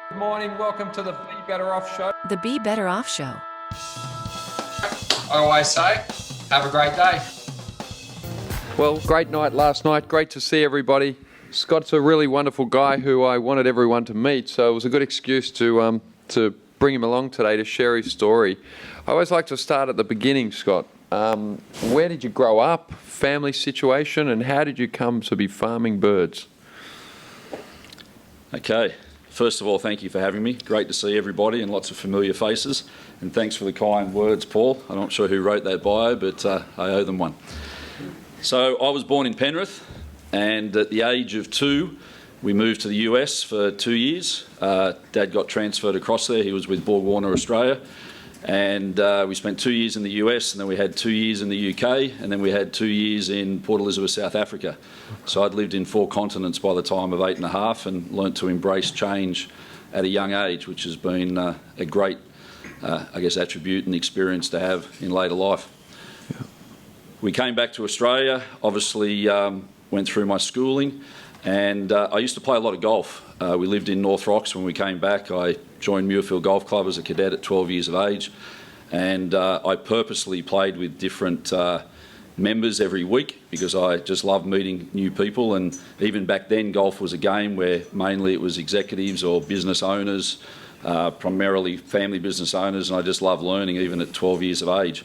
Good morning, welcome to the Be Better Off Show. The Be Better Off Show. I always say, have a great day. Well, great night last night. Great to see everybody. Scott's a really wonderful guy who I wanted everyone to meet, so it was a good excuse to bring him along today to share his story. I always like to start at the beginning, Scott. Where did you grow up, family situation, and how did you come to be farming birds? Okay. First of all, thank you for having me. Great to see everybody and lots of familiar faces. And thanks for the kind words, Paul. I'm not sure who wrote that bio, but I owe them one. So I was born in Penrith, and at the age of 2, we moved to the US for 2 years. Dad got transferred across there. He was with Borg Warner Australia. And we spent 2 years in the US, and then we had 2 years in the UK, and then we had 2 years in Port Elizabeth, South Africa. So I'd lived in 4 continents by the time of 8 and a half and learnt to embrace change at a young age, which has been a great, attribute and experience to have in later life. Yeah. We came back to Australia, obviously went through my schooling, and I used to play a lot of golf. We lived in North Rocks when we came back. I joined Muirfield Golf Club as a cadet at 12 years of age, and I purposely played with different members every week because I just loved meeting new people. And even back then, golf was a game where mainly it was executives or business owners, primarily family business owners, and I just loved learning even at 12 years of age.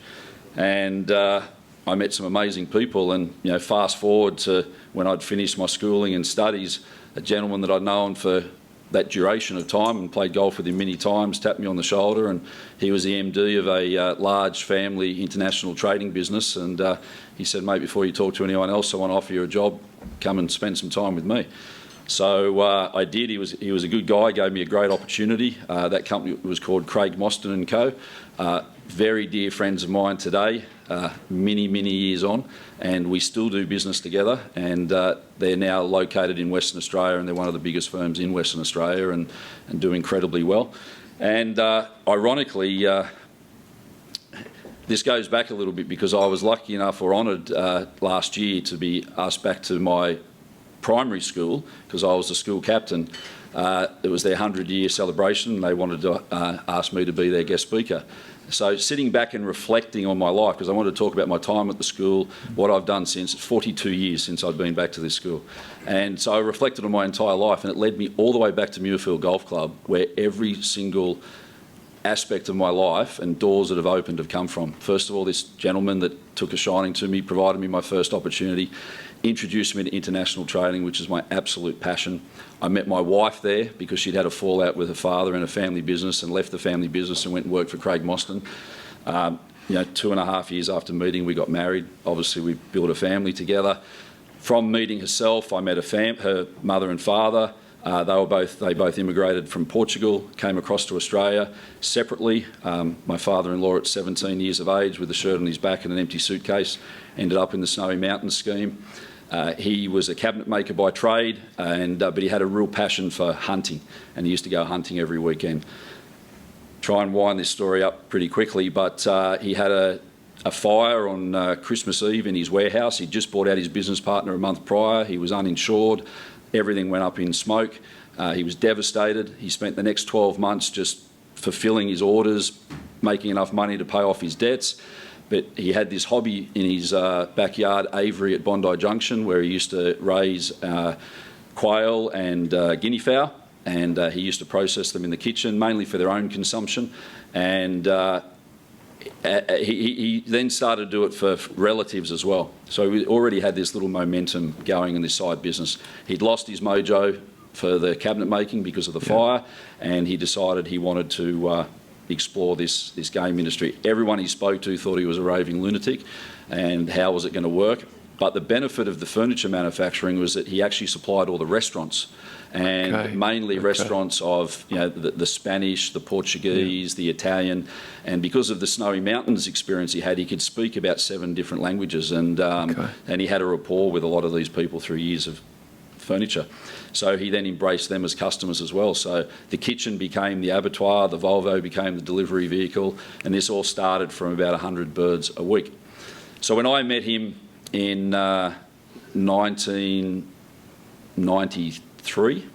And I met some amazing people, and fast forward to when I'd finished my schooling and studies, a gentleman that I'd known for that duration of time and played golf with him many times tapped me on the shoulder, and he was the MD of a large family international trading business, and he said, "Mate, before you talk to anyone else, I want to offer you a job. Come and spend some time with me." So I did. He was a good guy, gave me a great opportunity. That company was called Craig Mostyn & Co. Very dear friends of mine today, many years on, and we still do business together, and they're now located in Western Australia, and they're one of the biggest firms in Western Australia and do incredibly well. And ironically, this goes back a little bit because I was lucky enough or honoured last year to be asked back to my primary school because I was the school captain. It was their 100-year celebration, and they wanted to ask me to be their guest speaker. So sitting back and reflecting on my life, because I wanted to talk about my time at the school, what I've done since. It's 42 years since I've been back to this school. And so I reflected on my entire life, and it led me all the way back to Muirfield Golf Club, where every single aspect of my life and doors that have opened have come from. First of all, this gentleman that took a shining to me, provided me my first opportunity, introduced me to international trading, which is my absolute passion. I met my wife there because she'd had a fallout with her father in a family business and left the family business and went and worked for Craig Mostyn. 2.5 years after meeting, we got married. Obviously, we built a family together. From meeting herself, I met her mother and father. They both immigrated from Portugal, came across to Australia separately. My father-in-law at 17 years of age with a shirt on his back and an empty suitcase ended up in the Snowy Mountains scheme. He was a cabinet maker by trade, but he had a real passion for hunting, and he used to go hunting every weekend. Try and wind this story up pretty quickly, but he had a fire on Christmas Eve in his warehouse. He'd just bought out his business partner a month prior. He was uninsured. Everything went up in smoke. He was devastated. He spent the next 12 months just fulfilling his orders, making enough money to pay off his debts. But he had this hobby in his backyard, aviary at Bondi Junction, where he used to raise quail and guinea fowl, and he used to process them in the kitchen, mainly for their own consumption. And he then started to do it for relatives as well. So we already had this little momentum going in this side business. He'd lost his mojo for the cabinet making because of the fire, and he decided he wanted to explore this game industry. Everyone he spoke to thought he was a raving lunatic, and how was it going to work? But the benefit of the furniture manufacturing was that he actually supplied all the restaurants, and mainly restaurants of the Spanish, the Portuguese, the Italian, and because of the Snowy Mountains experience he had, he could speak about 7 different languages, and he had a rapport with a lot of these people through years of furniture. So he then embraced them as customers as well. So the kitchen became the abattoir, the Volvo became the delivery vehicle, and this all started from about 100 birds a week. So when I met him in 1993,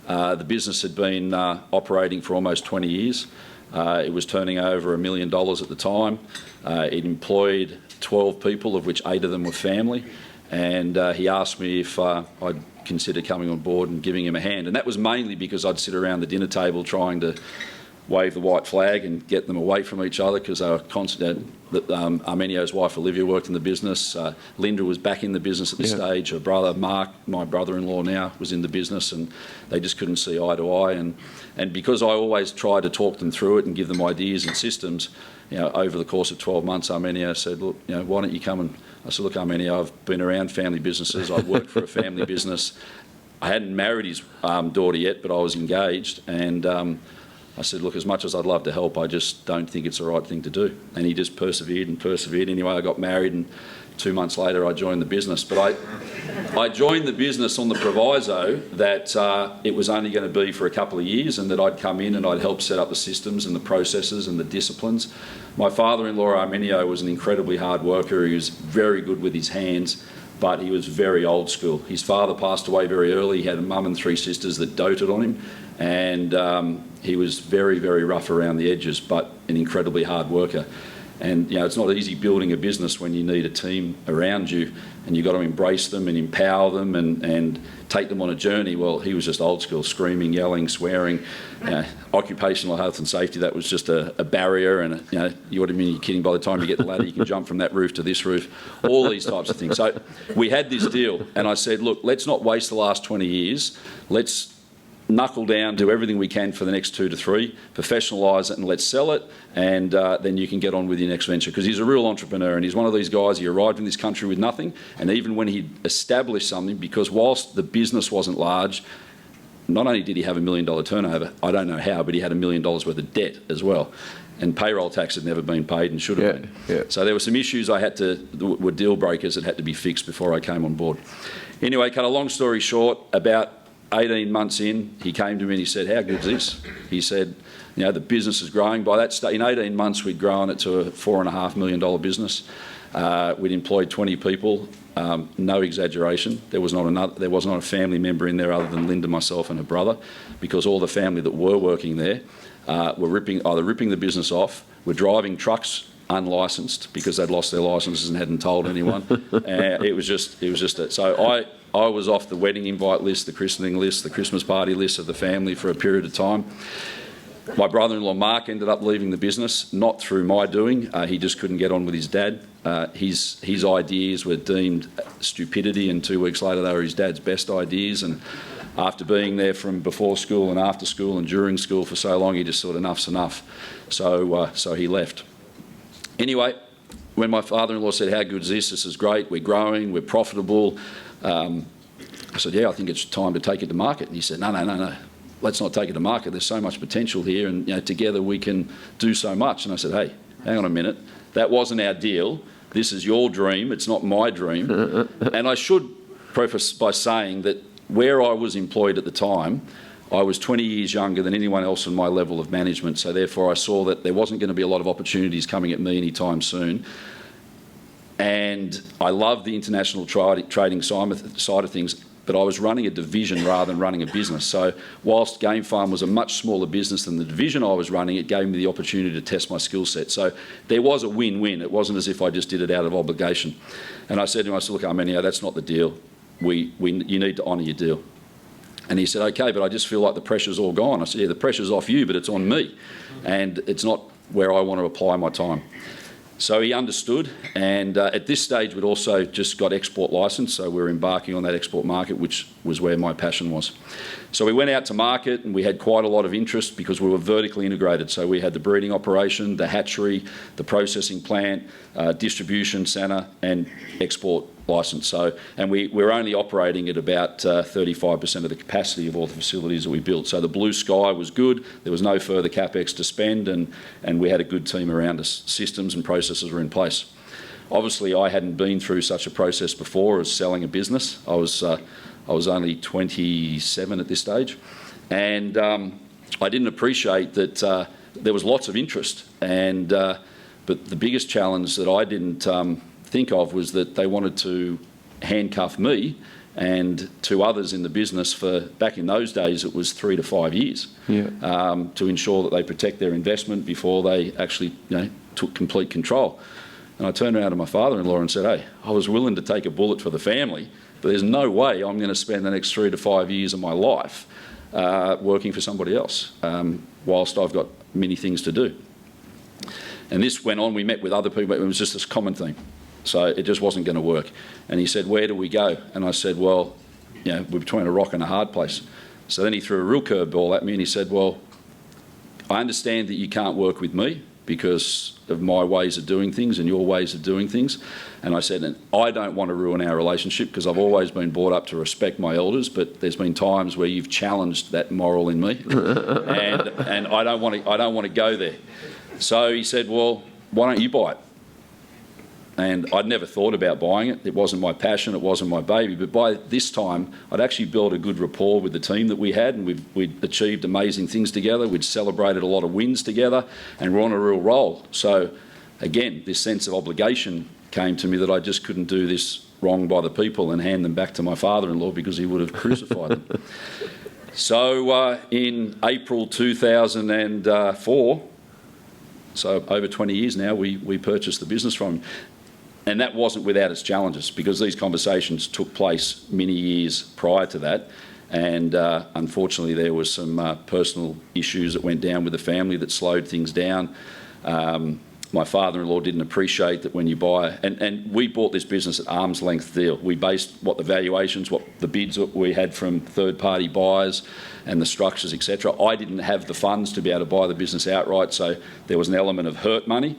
The business had been operating for almost 20 years. It was turning over $1 million at the time. It employed 12 people, of which 8 of them were family. And he asked me if I'd consider coming on board and giving him a hand. And that was mainly because I'd sit around the dinner table trying to wave the white flag and get them away from each other, because they were constant. Armenio's wife Olivia worked in the business. Linda was back in the business at this stage. Her brother Mark, my brother-in-law now, was in the business, and they just couldn't see eye to eye. And because I always tried to talk them through it and give them ideas and systems, over the course of 12 months, Armenio said, look, why don't you come and... I said, look, Armenio, I've been around family businesses. I've worked for a family business. I hadn't married his daughter yet, but I was engaged. And I said, look, as much as I'd love to help, I just don't think it's the right thing to do. And he just persevered and persevered. Anyway, I got married, and 2 months later I joined the business. But I joined the business on the proviso that it was only going to be for a couple of years, and that I'd come in and I'd help set up the systems and the processes and the disciplines. My father-in-law, Armenio, was an incredibly hard worker. He was very good with his hands, but he was very old school. His father passed away very early. He had a mum and 3 sisters that doted on him, and he was very, very rough around the edges, but an incredibly hard worker. And it's not easy building a business when you need a team around you, and you've got to embrace them and empower them and take them on a journey. Well, he was just old school, screaming, yelling, swearing. Occupational health and safety, that was just a barrier. And you would have been kidding, by the time you get the ladder, you can jump from that roof to this roof, all these types of things. So we had this deal, and I said, look, let's not waste the last 20 years. Let's knuckle down, do everything we can for the next 2 to 3, professionalise it, and let's sell it, and then you can get on with your next venture. Because he's a real entrepreneur, and he's one of these guys, he arrived in this country with nothing, and even when he established something, because whilst the business wasn't large, not only did he have $1 million turnover, I don't know how, but he had $1 million worth of debt as well. And payroll tax had never been paid and should have been. Yeah. So there were some issues were deal breakers that had to be fixed before I came on board. Anyway, cut a long story short, about 18 months in, he came to me and he said, how good is this? He said, the business is growing. By that stage, in 18 months, we'd grown it to a $4.5 million business. We'd employed 20 people, no exaggeration. There was not a family member in there other than Linda, myself and her brother, because all the family that were working there were either ripping the business off, were driving trucks unlicensed because they'd lost their licences and hadn't told anyone. It was just that. So I was off the wedding invite list, the christening list, the Christmas party list of the family for a period of time. My brother-in-law Mark ended up leaving the business, not through my doing. He just couldn't get on with his dad. His ideas were deemed stupidity, and 2 weeks later they were his dad's best ideas. And after being there from before school and after school and during school for so long, he just thought enough's enough. So he left. Anyway, when my father-in-law said, how good is this? This is great. We're growing. We're profitable. I said, I think it's time to take it to market. And he said, no. Let's not take it to market. There's so much potential here, and together we can do so much. And I said, hey, hang on a minute. That wasn't our deal. This is your dream. It's not my dream. And I should preface by saying that where I was employed at the time, I was 20 years younger than anyone else in my level of management. So therefore I saw that there wasn't going to be a lot of opportunities coming at me anytime soon. And I loved the international trading side of things, but I was running a division rather than running a business. So whilst Game Farm was a much smaller business than the division I was running, it gave me the opportunity to test my skill set. So there was a win-win. It wasn't as if I just did it out of obligation. And I said to him, look, Armenio, that's not the deal. You need to honour your deal. And he said, okay, but I just feel like the pressure's all gone. I said, the pressure's off you, but it's on me. And it's not where I want to apply my time. So he understood, and at this stage we'd also just got export licence, so we were embarking on that export market, which was where my passion was. So we went out to market, and we had quite a lot of interest because we were vertically integrated. So we had the breeding operation, the hatchery, the processing plant, distribution centre, and export licence. And we were only operating at about 35% of the capacity of all the facilities that we built. So the blue sky was good. There was no further capex to spend, and we had a good team around us. Systems and processes were in place. Obviously, I hadn't been through such a process before as selling a business. I was only 27 at this stage, and I didn't appreciate that there was lots of interest. But the biggest challenge that I didn't think of was that they wanted to handcuff me and 2 others in the business for, back in those days, it was 3 to 5 years, to ensure that they protect their investment before they actually took complete control. And I turned around to my father-in-law and said, hey, I was willing to take a bullet for the family, but there's no way I'm going to spend the next 3 to 5 years of my life working for somebody else, whilst I've got many things to do. And this went on. We met with other people. It was just this common theme. So it just wasn't going to work. And he said, where do we go? And I said, well, we're between a rock and a hard place. So then he threw a real curveball at me and he said, well, I understand that you can't work with me because of my ways of doing things and your ways of doing things. And I said, and I don't want to ruin our relationship because I've always been brought up to respect my elders, but there's been times where you've challenged that moral in me, and I don't want to go there. So he said, well, why don't you buy it? And I'd never thought about buying it. It wasn't my passion, it wasn't my baby. But by this time, I'd actually built a good rapport with the team that we had, and we'd achieved amazing things together. We'd celebrated a lot of wins together, and we're on a real roll. So again, this sense of obligation came to me that I just couldn't do this wrong by the people and hand them back to my father-in-law because he would have crucified them. So in April 2004, so over 20 years now, we purchased the business from him. And that wasn't without its challenges, because these conversations took place many years prior to that. And unfortunately, there was some personal issues that went down with the family that slowed things down. My father-in-law didn't appreciate that when you buy, and we bought this business at arm's length deal. We based what the valuations, what the bids that we had from third-party buyers and the structures, etc. I didn't have the funds to be able to buy the business outright, so there was an element of hurt money.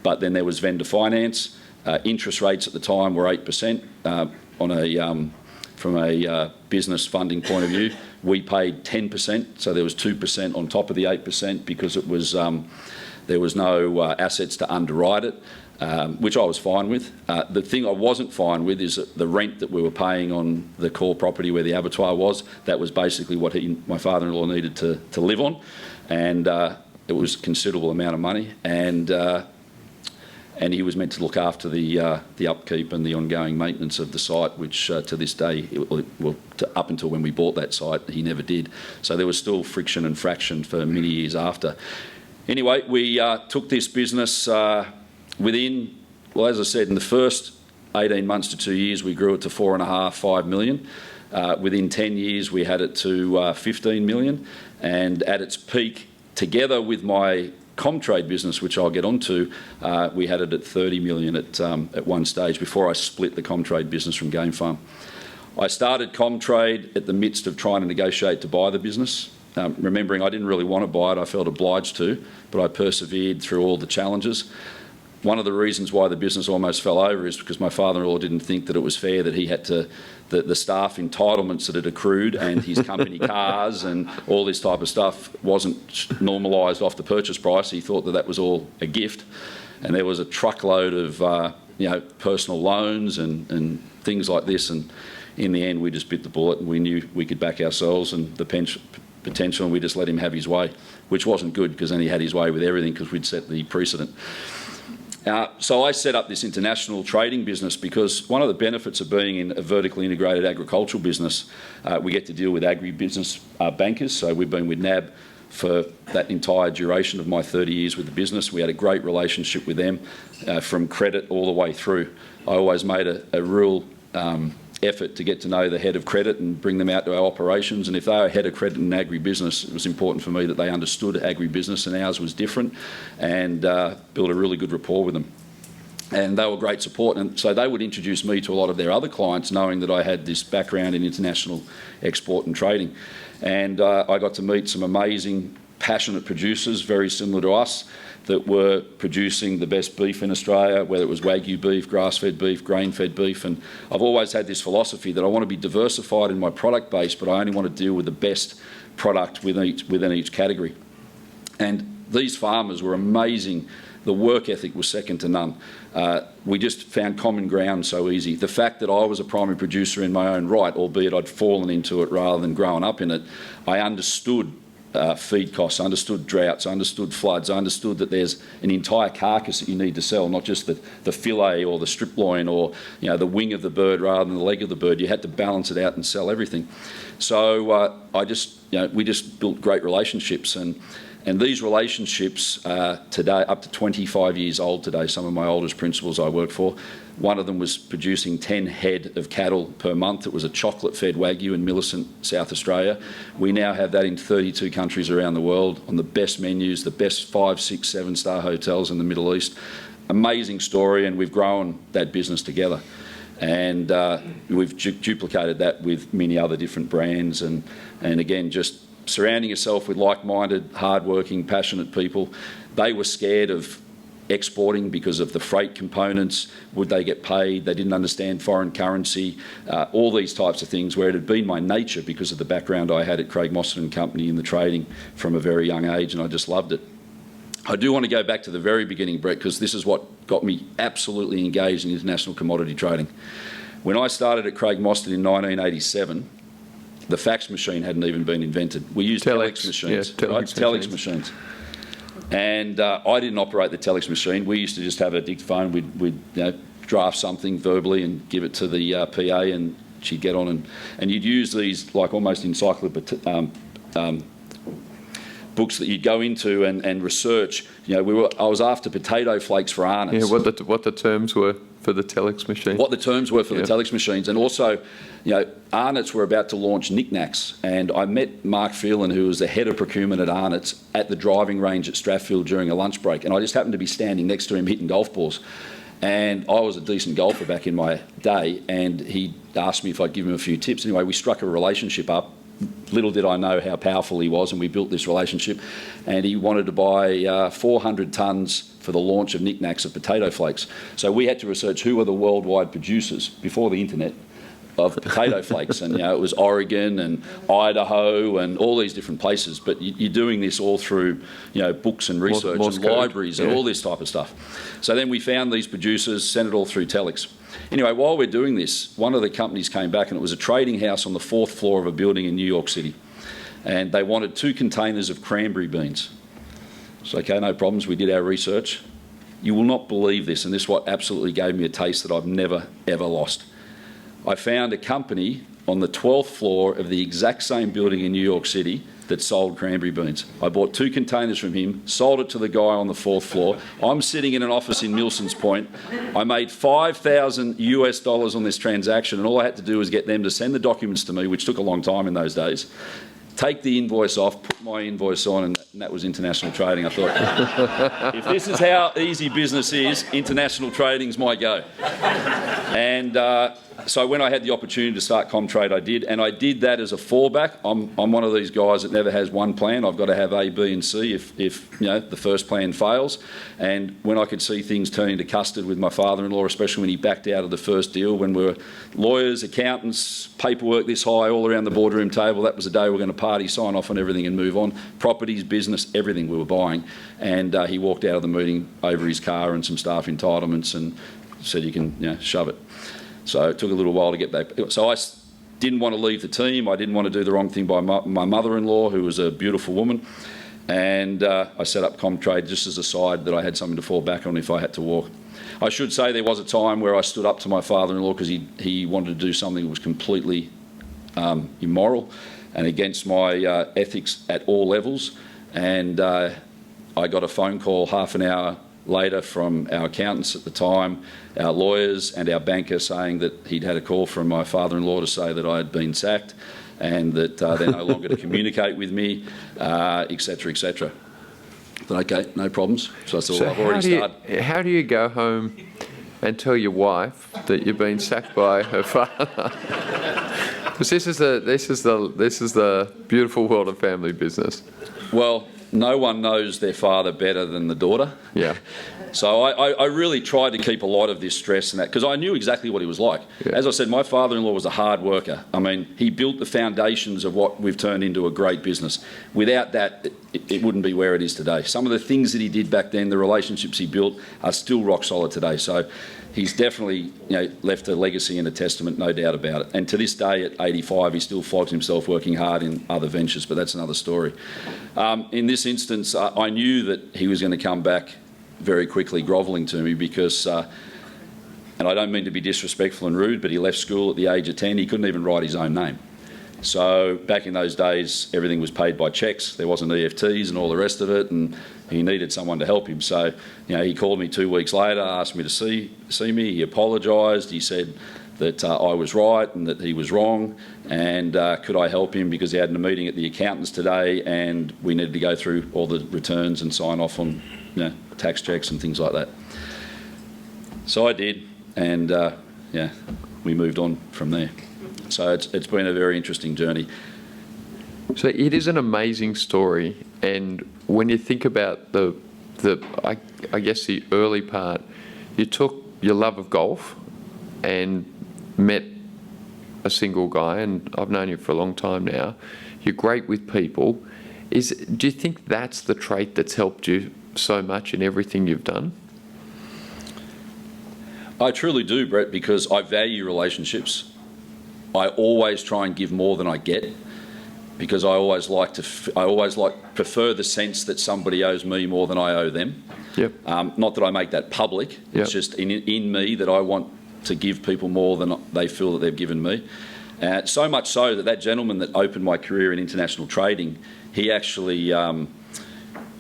But then there was vendor finance. Interest rates at the time were 8% from a business funding point of view. We paid 10%, so there was 2% on top of the 8% because it was there was no assets to underwrite it, which I was fine with. The thing I wasn't fine with is that the rent that we were paying on the core property where the abattoir was, that was basically what my father-in-law needed to live on, and it was a considerable amount of money. And he was meant to look after the upkeep and the ongoing maintenance of the site, which to this day, up until when we bought that site, he never did. So there was still friction and fraction for many years after. Anyway, we took this business within, well, as I said, in the first 18 months to 2 years, we grew it to 4.5–5 million. Within 10 years, we had it to 15 million. And at its peak, together with my Comtrade business, which I'll get onto, we had it at 30 million at one stage before I split the Comtrade business from Game Farm. I started Comtrade at the midst of trying to negotiate to buy the business, remembering I didn't really want to buy it, I felt obliged to, but I persevered through all the challenges. One of the reasons why the business almost fell over is because my father-in-law didn't think that it was fair that he had to, the staff entitlements that had accrued and his company cars and all this type of stuff wasn't normalised off the purchase price. He thought that that was all a gift, and there was a truckload of personal loans and things like this. And in the end, we just bit the bullet, and we knew we could back ourselves and the potential, and we just let him have his way, which wasn't good because then he had his way with everything because we'd set the precedent. So I set up this international trading business because one of the benefits of being in a vertically integrated agricultural business, we get to deal with agribusiness bankers. So we've been with NAB for that entire duration of my 30 years with the business. We had a great relationship with them from credit all the way through. I always made a real effort to get to know the head of credit and bring them out to our operations. And if they were head of credit in agribusiness, it was important for me that they understood agribusiness, and ours was different, and build a really good rapport with them. And they were great support, and so they would introduce me to a lot of their other clients, knowing that I had this background in international export and trading. And I got to meet some amazing, passionate producers, very similar to us, that were producing the best beef in Australia, whether it was Wagyu beef, grass-fed beef, grain-fed beef. And I've always had this philosophy that I want to be diversified in my product base, but I only want to deal with the best product within each category. And these farmers were amazing. The work ethic was second to none. We just found common ground so easy. The fact that I was a primary producer in my own right, albeit I'd fallen into it rather than growing up in it, I understood feed costs, understood droughts, understood floods, understood that there's an entire carcass that you need to sell, not just the fillet or the strip loin or the wing of the bird rather than the leg of the bird. You had to balance it out and sell everything. So we just built great relationships, and these relationships are today up to 25 years old today. Some of my oldest principals I work for. One of them was producing 10 head of cattle per month. It was a chocolate-fed Wagyu in Millicent, South Australia. We now have that in 32 countries around the world on the best menus, the best 5, 6, 7-star hotels in the Middle East. Amazing story, and we've grown that business together. And we've duplicated that with many other different brands, and again, just surrounding yourself with like-minded, hard-working, passionate people. They were scared of exporting because of the freight components. Would they get paid? They didn't understand foreign currency, all these types of things, where it had been my nature because of the background I had at Craig Mostyn & Company in the trading from a very young age, and I just loved it. I do want to go back to the very beginning, Brett, because this is what got me absolutely engaged in international commodity trading. When I started at Craig Mostyn in 1987, the fax machine hadn't even been invented. We used telex machines, telex machines. And I didn't operate the telex machine. We used to just have a dictaphone. We'd draft something verbally and give it to the PA, and she'd get on and you'd use these like almost encyclopedia books that you'd go into and research. I was after potato flakes for Arnott's. Yeah, what the terms were for the telex machine. What the terms were for the telex machines, and also, Arnott's were about to launch knickknacks, and I met Mark Phelan, who was the head of procurement at Arnott's, at the driving range at Strathfield during a lunch break, and I just happened to be standing next to him hitting golf balls. And I was a decent golfer back in my day, and he asked me if I'd give him a few tips. Anyway, we struck a relationship up. Little did I know how powerful he was, and we built this relationship. And he wanted to buy 400 tonnes for the launch of knickknacks of potato flakes. So we had to research who were the worldwide producers before the internet of potato flakes, and it was Oregon and Idaho and all these different places. But you're doing this all through books and research and libraries and all this type of stuff. So then we found these producers, sent it all through telex. Anyway, while we're doing this, one of the companies came back, and it was a trading house on the 4th floor of a building in New York City, and they wanted 2 containers of cranberry beans. So okay, no problems. We did our research. You will not believe this, and this is what absolutely gave me a taste that I've never ever lost. I found a company on the 12th floor of the exact same building in New York City that sold cranberry beans. I bought 2 containers from him, sold it to the guy on the 4th floor. I'm sitting in an office in Milsons Point. I made $5,000 on this transaction, and all I had to do was get them to send the documents to me, which took a long time in those days, take the invoice off, put my invoice on, and that was international trading. I thought, if this is how easy business is, international trading's my go. And so when I had the opportunity to start Comtrade, I did, and I did that as a fallback. I'm one of these guys that never has one plan. I've got to have A, B and C if the first plan fails. And when I could see things turning to custard with my father-in-law, especially when he backed out of the first deal, when we were lawyers, accountants, paperwork this high all around the boardroom table, that was the day we were going to party, sign off on everything and move on. Properties, business, everything we were buying. And he walked out of the meeting over his car and some staff entitlements and said, you can shove it. So it took a little while to get back. So I didn't want to leave the team. I didn't want to do the wrong thing by my mother-in-law, who was a beautiful woman. And I set up Comtrade just as a side that I had something to fall back on if I had to walk. I should say there was a time where I stood up to my father-in-law because he wanted to do something that was completely immoral and against my ethics at all levels. And I got a phone call half an hour later from our accountants at the time, our lawyers and our banker, saying that he'd had a call from my father-in-law to say that I had been sacked and that they're no longer to communicate with me, etc., etc. But okay, no problems. So I thought, well, I've already started. How do you go home and tell your wife that you've been sacked by her father? Because this is the beautiful world of family business. Well, no one knows their father better than the daughter. Yeah. So I really tried to keep a lot of this stress and that, because I knew exactly what he was like. Yeah. As I said, my father-in-law was a hard worker. I mean, he built the foundations of what we've turned into a great business. Without that, it wouldn't be where it is today. Some of the things that he did back then, the relationships he built, are still rock solid today. So he's definitely, left a legacy and a testament, no doubt about it. And to this day, at 85, he still flogs himself working hard in other ventures, but that's another story. In this instance, I knew that he was going to come back very quickly, grovelling to me, because, and I don't mean to be disrespectful and rude, but he left school at the age of 10. He couldn't even write his own name. So back in those days, everything was paid by cheques. There wasn't EFTs and all the rest of it, and he needed someone to help him. So, he called me 2 weeks later, asked me to see me. He apologised. He said that I was right and that he was wrong, and could I help him, because he had a meeting at the accountants today and we needed to go through all the returns and sign off on tax checks and things like that. So I did, and we moved on from there. So it's been a very interesting journey. So it is an amazing story, and when you think about I guess the early part, you took your love of golf and met a single guy, and I've known you for a long time now. You're great with people. Do you think that's the trait that's helped you so much in everything you've done? I truly do, Brett, because I value relationships. I always try and give more than I get, because I always prefer the sense that somebody owes me more than I owe them. Yep. Not that I make that public. Yep. It's just in me that I want to give people more than they feel that they've given me. So much so that gentleman that opened my career in international trading, he actually,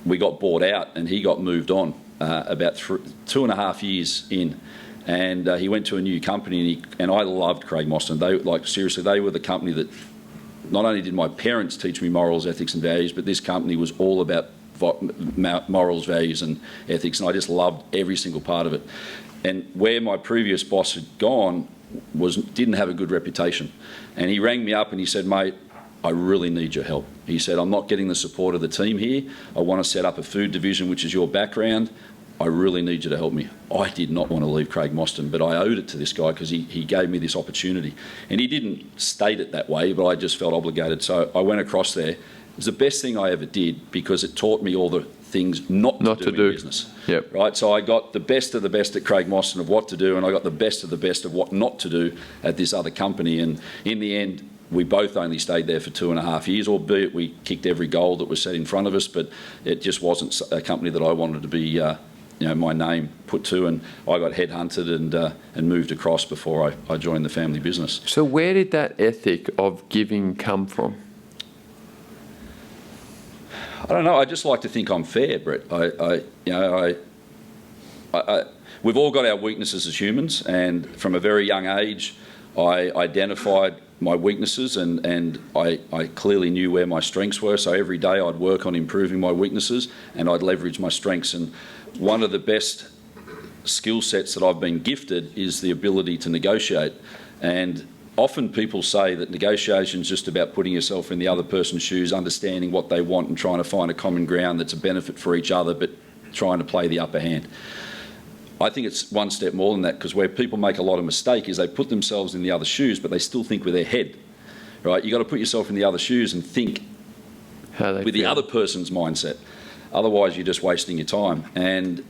we got bought out and he got moved on about 2.5 years in. And he went to a new company, and I loved Craig Mostyn. Seriously, they were the company that not only did my parents teach me morals, ethics and values, but this company was all about morals, values and ethics, and I just loved every single part of it. And where my previous boss had gone didn't have a good reputation. And he rang me up and he said, "Mate, I really need your help." He said, "I'm not getting the support of the team here. I want to set up a food division, which is your background. I really need you to help me." I did not want to leave Craig Mostyn, but I owed it to this guy because he gave me this opportunity. And he didn't state it that way, but I just felt obligated. So I went across there. It was the best thing I ever did, because it taught me all the things not to do in business. Yep. Right? So I got the best of the best at Craig Mostyn of what to do, and I got the best of what not to do at this other company. And in the end, we both only stayed there for 2.5 years, albeit we kicked every goal that was set in front of us, but it just wasn't a company that I wanted to be my name put to, and I got headhunted and moved across before I joined the family business. So where did that ethic of giving come from? I don't know. I just like to think I'm fair, Brett. We've all got our weaknesses as humans, and from a very young age, I identified my weaknesses, and I clearly knew where my strengths were. So every day I'd work on improving my weaknesses, and I'd leverage my strengths. And one of the best skill sets that I've been gifted is the ability to negotiate. And often people say that negotiation is just about putting yourself in the other person's shoes, understanding what they want and trying to find a common ground that's a benefit for each other, but trying to play the upper hand. I think it's one step more than that, because where people make a lot of mistake is they put themselves in the other shoes, but they still think with their head, right? You've got to put yourself in the other shoes and think with the other person's mindset. Otherwise, you're just wasting your time. And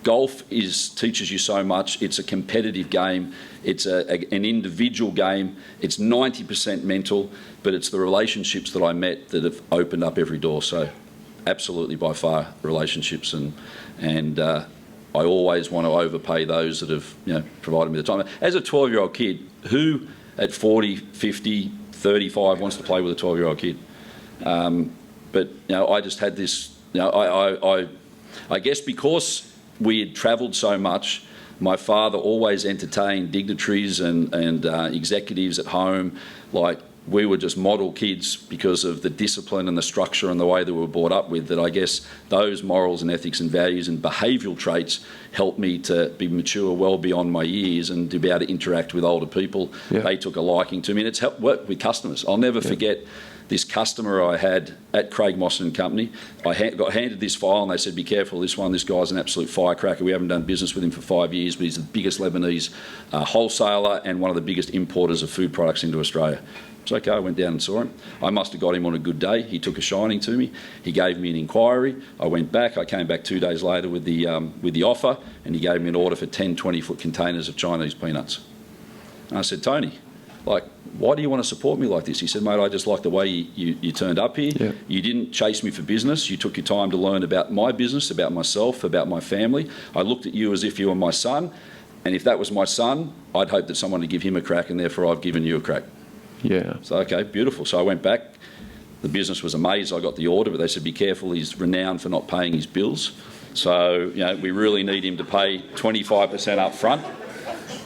golf teaches you so much. It's a competitive game. It's an individual game. It's 90% mental, but it's the relationships that I met that have opened up every door. So absolutely, by far, relationships. And I always want to overpay those that have provided me the time. As a 12-year-old kid, who at 40, 50, 35 wants to play with a 12-year-old kid? But I just had this. I guess because we had travelled so much, my father always entertained dignitaries and executives at home. Like, we were just model kids because of the discipline and the structure and the way that we were brought up with. That I guess those morals and ethics and values and behavioural traits helped me to be mature well beyond my years and to be able to interact with older people. Yeah. They took a liking to me, and it's helped work with customers. I'll never forget this customer I had at Craig Mostyn and Company, I got handed this file and they said, be careful of this one, this guy's an absolute firecracker. We haven't done business with him for 5 years, but he's the biggest Lebanese wholesaler and one of the biggest importers of food products into Australia. It's okay, I went down and saw him. I must have got him on a good day. He took a shining to me. He gave me an inquiry. I went back. I came back 2 days later with the offer, and he gave me an order for 10 20-foot containers of Chinese peanuts. And I said, Tony, why do you want to support me like this? He said, mate, I just like the way you turned up here. Yeah. You didn't chase me for business. You took your time to learn about my business, about myself, about my family. I looked at you as if you were my son, and if that was my son, I'd hope that someone would give him a crack, and therefore I've given you a crack. Yeah. So, okay, beautiful. So I went back. The business was amazed. I got the order, but they said, be careful, he's renowned for not paying his bills. So, we really need him to pay 25% up front.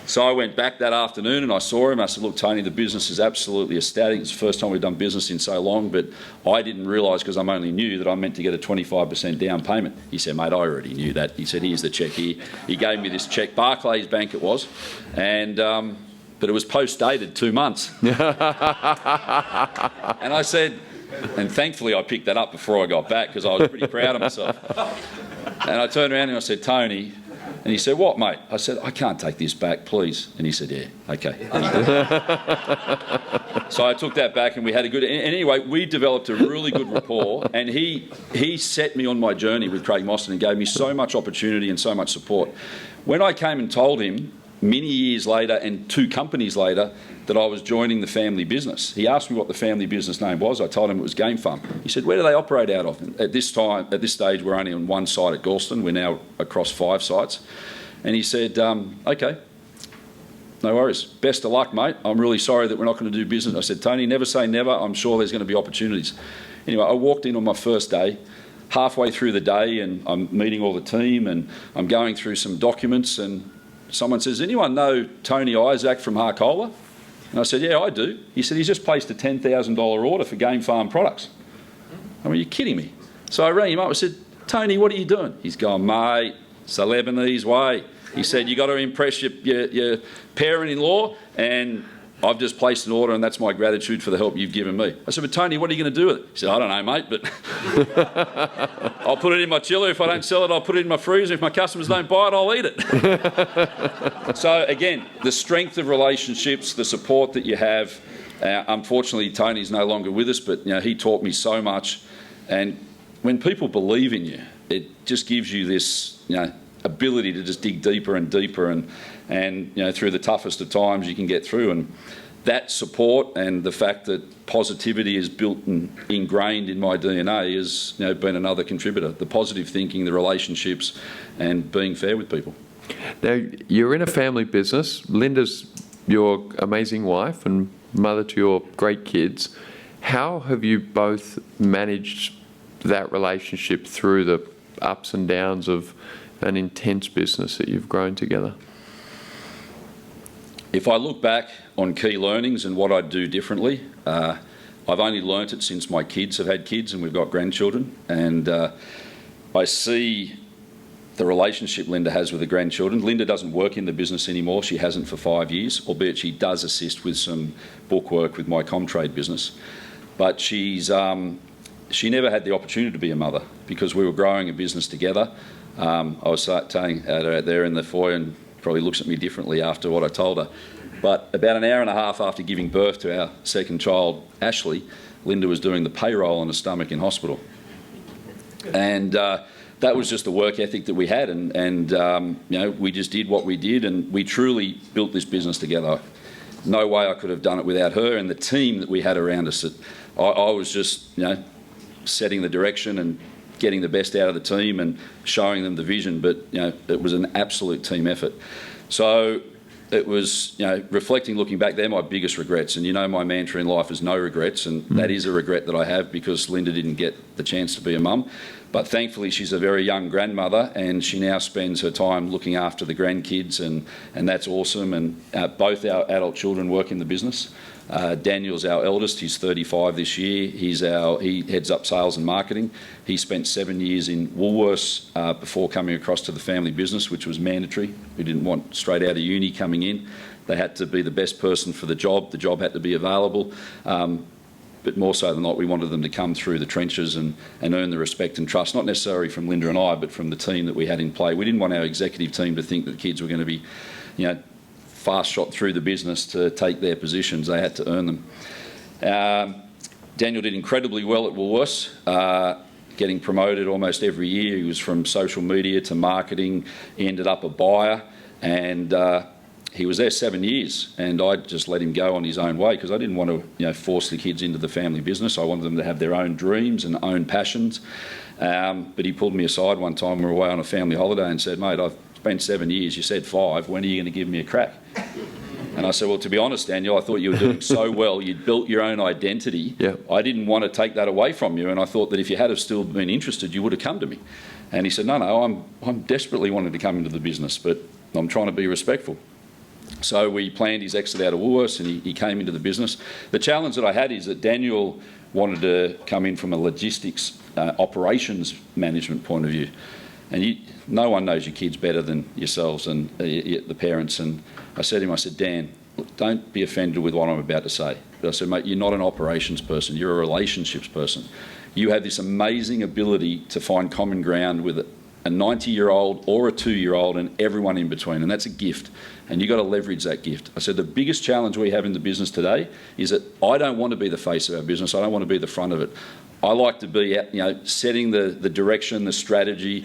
So I went back that afternoon and I saw him. I said, look, Tony, the business is absolutely ecstatic. It's the first time we've done business in so long, but I didn't realise, because I'm only new, that I'm meant to get a 25% down payment. He said, mate, I already knew that. He said, here's the cheque here. He gave me this cheque. Barclays Bank it was. And but it was post-dated 2 months. And I said, and thankfully I picked that up before I got back because I was pretty proud of myself. And I turned around and I said, Tony, and he said, what, mate? I said, I can't take this back, please. And he said, yeah, okay. So I took that back and we had a good... And anyway, we developed a really good rapport, and he set me on my journey with Craig Mostyn and gave me so much opportunity and so much support. When I came and told him many years later and 2 companies later that I was joining the family business, he asked me what the family business name was. I told him it was Game Farm. He said, where do they operate out of? And at this stage, we're only on 1 site at Galston. We're now across 5 sites. And he said, okay, no worries. Best of luck, mate. I'm really sorry that we're not going to do business. I said, Tony, never say never. I'm sure there's going to be opportunities. Anyway, I walked in on my first day. Halfway through the day, and I'm meeting all the team and I'm going through some documents, and someone says, anyone know Tony Isaac from Harcola? And I said, yeah, I do. He said, he's just placed a $10,000 order for Game Farm products. I mean, you're kidding me. So I rang him up. I said, Tony, what are you doing? He's gone, mate, it's the Lebanese way. He said, you got to impress your parent-in-law, and I've just placed an order and that's my gratitude for the help you've given me. I said, but Tony, what are you going to do with it? He said, I don't know, mate, but I'll put it in my chiller. If I don't sell it, I'll put it in my freezer. If my customers don't buy it, I'll eat it. So again, the strength of relationships, the support that you have. Unfortunately, Tony's no longer with us, but he taught me so much. And when people believe in you, it just gives you this ability to just dig deeper and deeper, and through the toughest of times you can get through. And that support and the fact that positivity is built and ingrained in my DNA has been another contributor. The positive thinking, the relationships, and being fair with people. Now, you're in a family business. Linda's your amazing wife and mother to your great kids. How have you both managed that relationship through the ups and downs of an intense business that you've grown together? If I look back on key learnings and what I'd do differently, I've only learnt it since my kids have had kids and we've got grandchildren. And I see the relationship Linda has with the grandchildren. Linda doesn't work in the business anymore. She hasn't for 5 years, albeit she does assist with some book work with my Comtrade business. But she never had the opportunity to be a mother because we were growing a business together. I was saying out there in the foyer, and probably looks at me differently after what I told her. But about an hour and a half after giving birth to our second child, Ashley, Linda was doing the payroll on her stomach in hospital. And that was just the work ethic that we had. And we just did what we did, and we truly built this business together. No way I could have done it without her and the team that we had around us. I was just, setting the direction and getting the best out of the team and showing them the vision, but it was an absolute team effort. So it was, reflecting, looking back, they're my biggest regrets. And my mantra in life is no regrets, and that is a regret that I have because Linda didn't get the chance to be a mum. But thankfully she's a very young grandmother, and she now spends her time looking after the grandkids, and that's awesome. And both our adult children work in the business. Daniel's our eldest. He's 35 this year. He heads up sales and marketing. He spent 7 years in Woolworths before coming across to the family business, which was mandatory. We didn't want straight out of uni coming in. They had to be the best person for the job. The job had to be available. but more so than not, we wanted them to come through the trenches and earn the respect and trust, not necessarily from Linda and I, but from the team that we had in play. We didn't want our executive team to think that the kids were going to be, fast shot through the business to take their positions. They had to earn them. Daniel did incredibly well at Woolworths, getting promoted almost every year. He was from social media to marketing. He ended up a buyer, and he was there 7 years, and I just let him go on his own way because I didn't want to force the kids into the family business. I wanted them to have their own dreams and own passions. But he pulled me aside one time. We were away on a family holiday and said, "Mate, I've spent 7 years. You said 5. When are you going to give me a crack?" And I said, "Well, to be honest, Daniel, I thought you were doing so well. You'd built your own identity. Yeah. I didn't want to take that away from you, and I thought that if you had have still been interested, you would have come to me." And he said, No, I'm desperately wanting to come into the business, but I'm trying to be respectful. So we planned his exit out of Woolworths, and he came into the business. The challenge that I had is that Daniel wanted to come in from a logistics operations management point of view. And no one knows your kids better than yourselves and the parents. And I said to him, "Dan, look, don't be offended with what I'm about to say." But I said, "Mate, you're not an operations person. You're a relationships person. You have this amazing ability to find common ground with a 90-year-old or a 2-year-old and everyone in between, and that's a gift. And you've got to leverage that gift." I said, "The biggest challenge we have in the business today is that I don't want to be the face of our business. I don't want to be the front of it. I like to be, setting the direction, the strategy,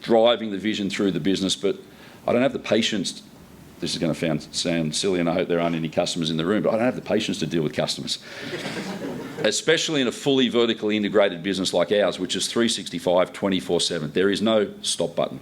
driving the vision through the business, but I don't have the patience." This is going to sound silly, and I hope there aren't any customers in the room, but I don't have the patience to deal with customers. Especially in a fully vertically integrated business like ours, which is 365, 24/7. There is no stop button.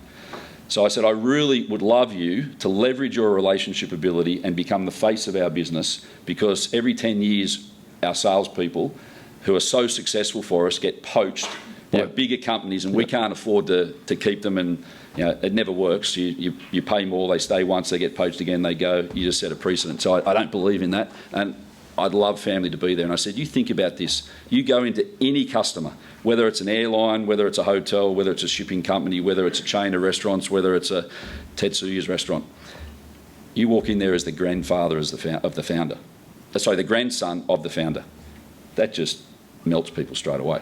So I said, "I really would love you to leverage your relationship ability and become the face of our business, because every 10 years, our salespeople who are so successful for us get poached by bigger companies, and we can't afford to keep them, and it never works. You pay more, they stay once, they get poached again, they go. You just set a precedent." So I don't believe in that, and I'd love family to be there. And I said, "You think about this. You go into any customer, whether it's an airline, whether it's a hotel, whether it's a shipping company, whether it's a chain of restaurants, whether it's a Tetsuya's restaurant. You walk in there as the grandfather of the founder. The grandson of the founder. That just melts people straight away.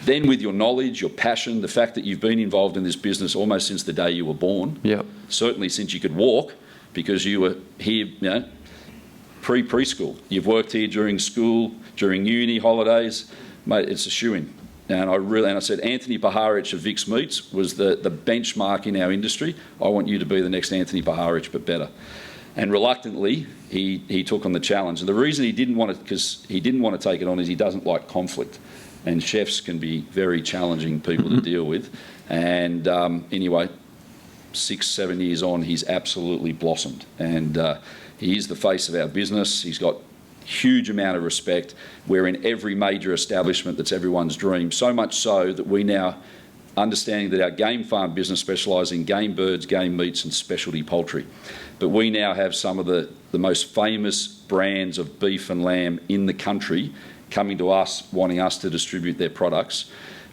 Then with your knowledge, your passion, the fact that you've been involved in this business almost since the day you were born, certainly since you could walk, because you were here, preschool. You've worked here during school, during uni holidays, mate. It's a shoo-in." And I said, "Anthony Paharich of Vic's Meats was the benchmark in our industry. I want you to be the next Anthony Paharich, but better." And reluctantly, he took on the challenge. And the reason he didn't want to take it on is he doesn't like conflict. And chefs can be very challenging people to deal with. And anyway, 6-7 years on, he's absolutely blossomed. And he is the face of our business. He's got huge amount of respect. We're in every major establishment that's everyone's dream, so much so that we now, understanding that our game farm business specialises in game birds, game meats and specialty poultry. But we now have some of the most famous brands of beef and lamb in the country coming to us, wanting us to distribute their products,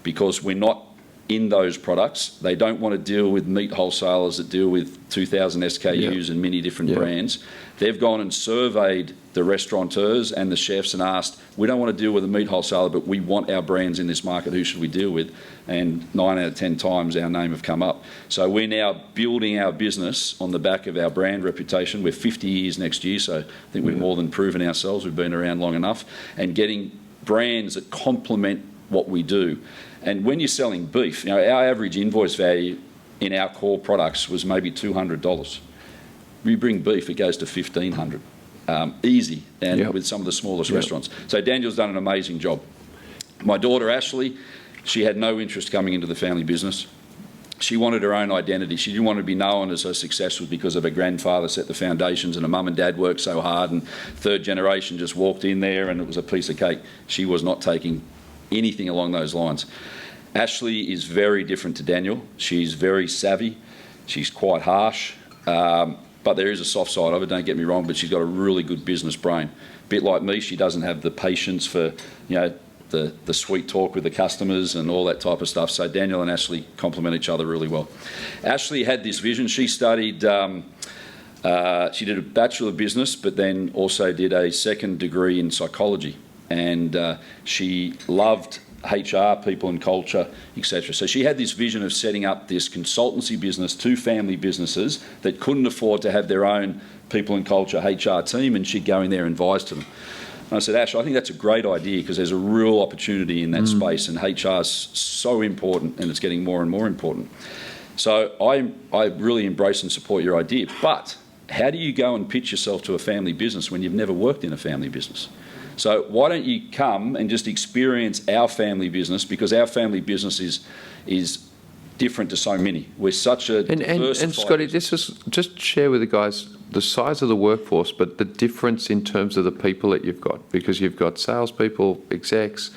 because we're not in those products. They don't want to deal with meat wholesalers that deal with 2,000 SKUs and many different brands. They've gone and surveyed the restaurateurs and the chefs and asked, "We don't want to deal with a meat wholesaler, but we want our brands in this market. Who should we deal with?" And 9 out of 10 times our name have come up. So we're now building our business on the back of our brand reputation. We're 50 years next year, so I think we've more than proven ourselves. We've been around long enough, and getting brands that complement what we do. And when you're selling beef, our average invoice value in our core products was maybe $200. You bring beef, it goes to $1,500. Easy, and with some of the smallest restaurants. So Daniel's done an amazing job. My daughter Ashley, she had no interest coming into the family business. She wanted her own identity. She didn't want to be known as her success was because of her grandfather set the foundations and her mum and dad worked so hard, and third generation just walked in there and it was a piece of cake. She was not taking anything along those lines. Ashley is very different to Daniel. She's very savvy. She's quite harsh. But there is a soft side of it, don't get me wrong, but she's got a really good business brain. A bit like me, she doesn't have the patience for, the sweet talk with the customers and all that type of stuff. So Daniel and Ashley complement each other really well. Ashley had this vision. She studied, she did a Bachelor of Business, but then also did a second degree in psychology. and she loved HR, people and culture, etc. So she had this vision of setting up this consultancy business, 2 family businesses that couldn't afford to have their own people and culture HR team, and she'd go in there and advise to them. And I said, Ash, I think that's a great idea because there's a real opportunity in that space, and HR is so important, and it's getting more and more important. So I really embrace and support your idea. But how do you go and pitch yourself to a family business when you've never worked in a family business? So why don't you come and just experience our family business, because our family business is different to so many. We're such a diversified... And Scotty, this is just share with the guys the size of the workforce, but the difference in terms of the people that you've got, because you've got salespeople, execs,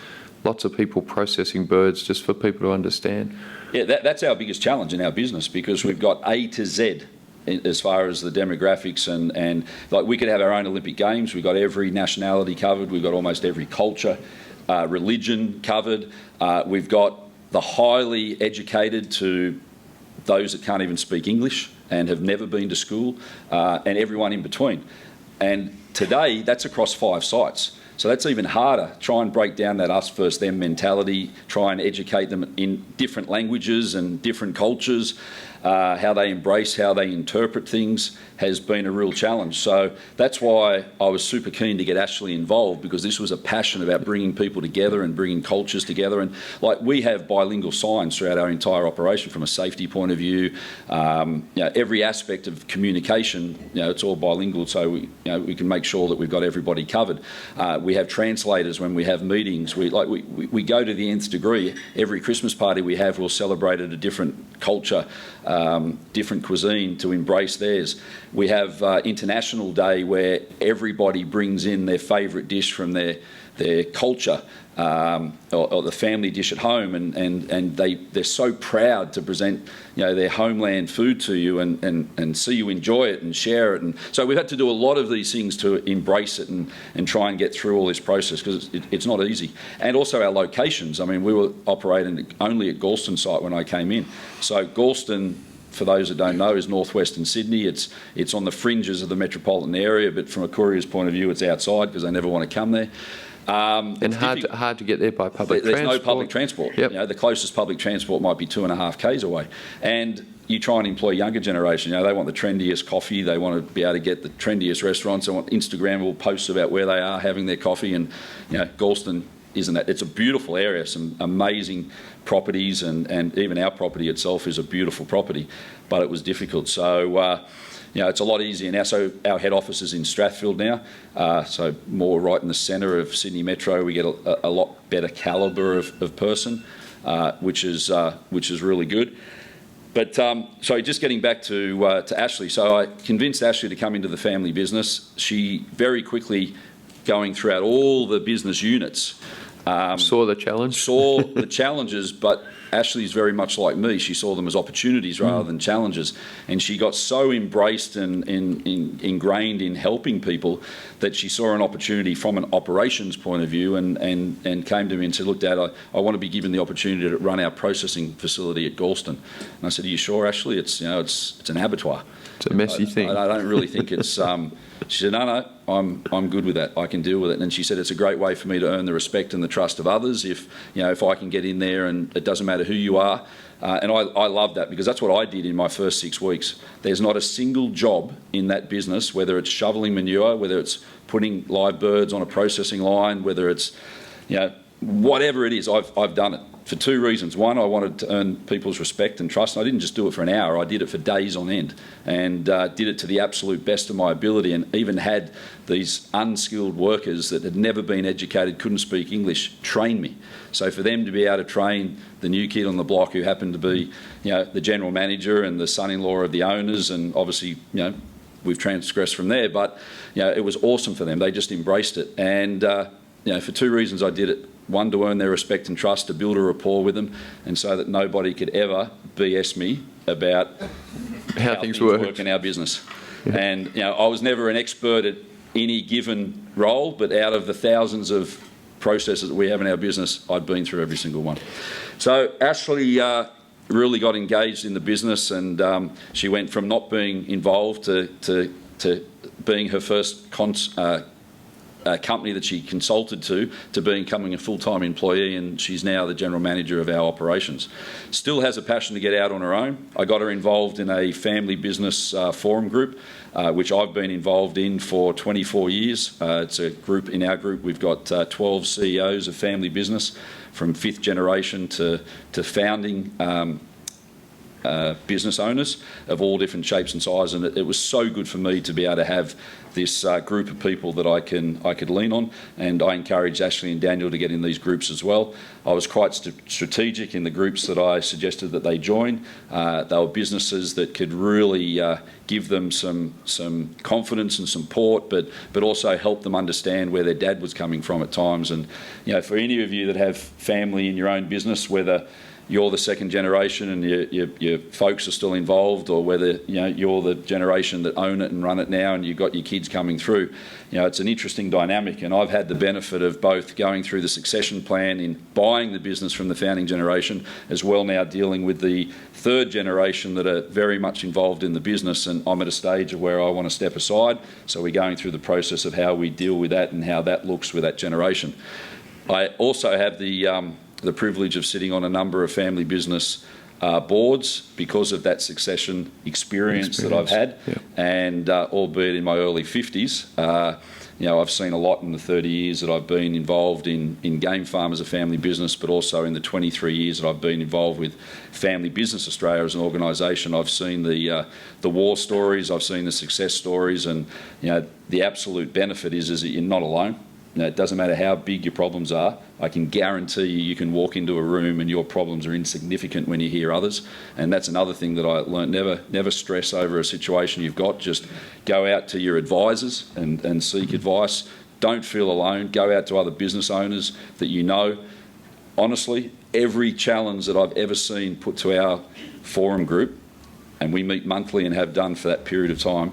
lots of people processing birds, just for people to understand. Yeah, that's our biggest challenge in our business, because we've got A to Z as far as the demographics, and like we could have our own Olympic Games. We've got every nationality covered. We've got almost every culture, religion covered. We've got the highly educated to those that can't even speak English and have never been to school, and everyone in between. And today, that's across 5 sites. So that's even harder. Try and break down that us versus them mentality, try and educate them in different languages and different cultures. How they embrace, how they interpret things has been a real challenge. So that's why I was super keen to get Ashley involved, because this was a passion about bringing people together and bringing cultures together. And like, we have bilingual signs throughout our entire operation from a safety point of view. Every aspect of communication, it's all bilingual, so we can make sure that we've got everybody covered. We have translators when we have meetings. We go to the nth degree. Every Christmas party we have, we'll celebrate at a different culture, different cuisine to embrace theirs. We have International Day, where everybody brings in their favourite dish from their culture, or the family dish at home, and they're so proud to present their homeland food to you and see you enjoy it and share it. And so we've had to do a lot of these things to embrace it and try and get through all this process, because it's not easy. And also our locations. I mean, we were operating only at Galston site when I came in. So Galston, for those that don't know, is northwestern Sydney. It's on the fringes of the metropolitan area, but from a courier's point of view, it's outside because they never want to come there. And hard to get there by public transport. There's no public transport. Yep. The closest public transport might be 2.5 k's away. And you try and employ younger generation. They want the trendiest coffee. They want to be able to get the trendiest restaurants. They want Instagrammable posts about where they are having their coffee. And Galston isn't that. It's a beautiful area, some amazing properties, and even our property itself is a beautiful property, but it was difficult. So it's a lot easier now. So our head office is in Strathfield now, so more right in the centre of Sydney Metro. We get a lot better calibre of person, which is really good. But so just getting back to Ashley. So I convinced Ashley to come into the family business. She very quickly, going throughout all the business units, saw the challenge. Saw the challenges, but Ashley's very much like me. She saw them as opportunities rather than challenges, and she got so embraced and ingrained in helping people that she saw an opportunity from an operations point of view, and came to me and said, "Look, Dad, I want to be given the opportunity to run our processing facility at Galston." And I said, "Are you sure, Ashley? It's an abattoir. It's a messy thing. I don't really think it's." She said, "No, I'm good with that. I can deal with it." And she said, "It's a great way for me to earn the respect and the trust of others if I can get in there, and it doesn't matter who you are." And I love that, because that's what I did in my first 6 weeks. There's not a single job in that business, whether it's shoveling manure, whether it's putting live birds on a processing line, whether it's whatever it is, I've done it. For 2 reasons. One, I wanted to earn people's respect and trust. And I didn't just do it for an hour. I did it for days on end, and did it to the absolute best of my ability, and even had these unskilled workers that had never been educated, couldn't speak English, train me. So for them to be able to train the new kid on the block, who happened to be the general manager and the son-in-law of the owners, and obviously we've transgressed from there, but it was awesome for them. They just embraced it. And for 2 reasons I did it. One, to earn their respect and trust, to build a rapport with them, and so that nobody could ever BS me about how things work in our business. Yeah. And I was never an expert at any given role, but out of the thousands of processes that we have in our business, I'd been through every single one. So Ashley really got engaged in the business, and she went from not being involved to being her first company that she consulted to becoming a full-time employee, and she's now the general manager of our operations. Still has a passion to get out on her own. I got her involved in a family business forum group, which I've been involved in for 24 years. It's a group, in our group we've got 12 CEOs of family business, from fifth generation to founding business owners of all different shapes and sizes, and it was so good for me to be able to have this group of people that I could lean on, and I encouraged Ashley and Daniel to get in these groups as well. I was quite strategic in the groups that I suggested that they join. They were businesses that could really give them some confidence and support, but also help them understand where their dad was coming from at times. And for any of you that have family in your own business, whether you're the second generation and your folks are still involved, or whether you're the generation that own it and run it now and you've got your kids coming through, it's an interesting dynamic. And I've had the benefit of both going through the succession plan in buying the business from the founding generation, as well now dealing with the third generation that are very much involved in the business, and I'm at a stage of where I want to step aside. So we're going through the process of how we deal with that and how that looks with that generation. I also have the privilege of sitting on a number of family business boards because of that succession experience that I've had. Yep. And albeit in my early 50s, I've seen a lot in the 30 years that I've been involved in Game Farm as a family business, but also in the 23 years that I've been involved with Family Business Australia as an organisation. I've seen the war stories, I've seen the success stories, and the absolute benefit is that you're not alone. It doesn't matter how big your problems are. I can guarantee you can walk into a room and your problems are insignificant when you hear others. And that's another thing that I learned. Never stress over a situation you've got. Just go out to your advisors and seek advice. Don't feel alone. Go out to other business owners that you know. Honestly, every challenge that I've ever seen put to our forum group, and we meet monthly and have done for that period of time,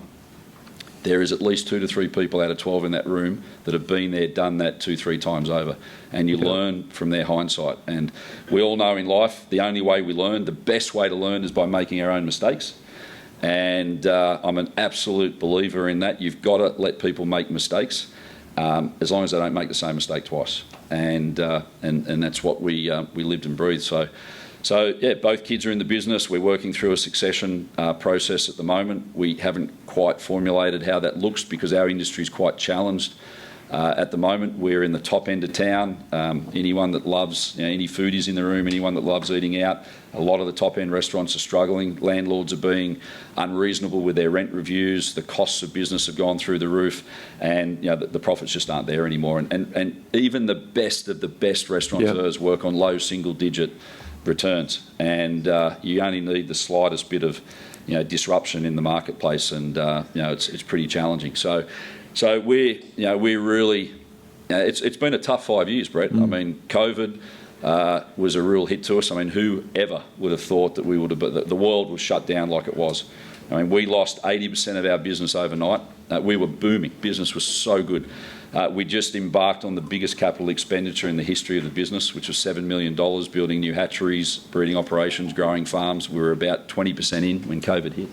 there is at least 2 to 3 people out of 12 in that room that have been there, done that 2-3 times over. And you learn from their hindsight. And we all know in life, the only way we learn, the best way to learn is by making our own mistakes. And I'm an absolute believer in that. You've got to let people make mistakes, as long as they don't make the same mistake twice. And that's what we lived and breathed. So yeah, both kids are in the business. We're working through a succession process at the moment. We haven't quite formulated how that looks because our industry is quite challenged at the moment. We're in the top end of town. Anyone that loves, any foodies in the room, anyone that loves eating out, a lot of the top end restaurants are struggling. Landlords are being unreasonable with their rent reviews. The costs of business have gone through the roof, and the profits just aren't there anymore. And even the best of the best restaurateurs work on low single digit returns, and you only need the slightest bit of disruption in the marketplace, and it's pretty challenging. So we're really it's been a tough 5 years, Brett. I mean, COVID was a real hit to us. I mean, whoever would have thought that we would have the world was shut down like it was? I mean, we lost 80% of our business overnight. We were booming. Business was so good. We just embarked on the biggest capital expenditure in the history of the business, which was $7 million, building new hatcheries, breeding operations, growing farms. We were about 20% in when COVID hit.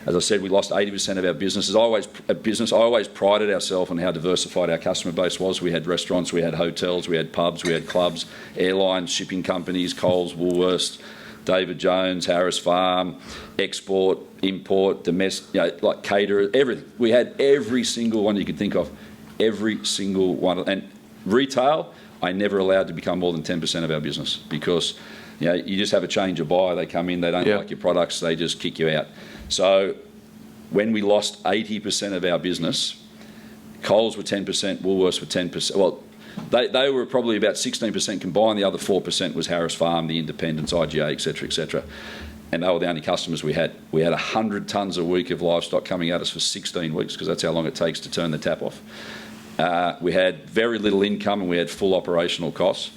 As I said, we lost 80% of our business. I always prided ourselves on how diversified our customer base was. We had restaurants, we had hotels, we had pubs, we had clubs, airlines, shipping companies, Coles, Woolworths, David Jones, Harris Farm, export, import, domestic, like caterers, everything. We had every single one you could think of, every single one. And retail, I never allowed to become more than 10% of our business because you just have a change of buyer. They come in, they don't like your products, they just kick you out. So when we lost 80% of our business, Coles were 10%, Woolworths were 10%. Well, they were probably about 16% combined. The other 4% was Harris Farm, the independents, IGA, etc., etc. And they were the only customers we had. We had 100 tonnes a week of livestock coming at us for 16 weeks because that's how long it takes to turn the tap off. We had very little income and we had full operational costs.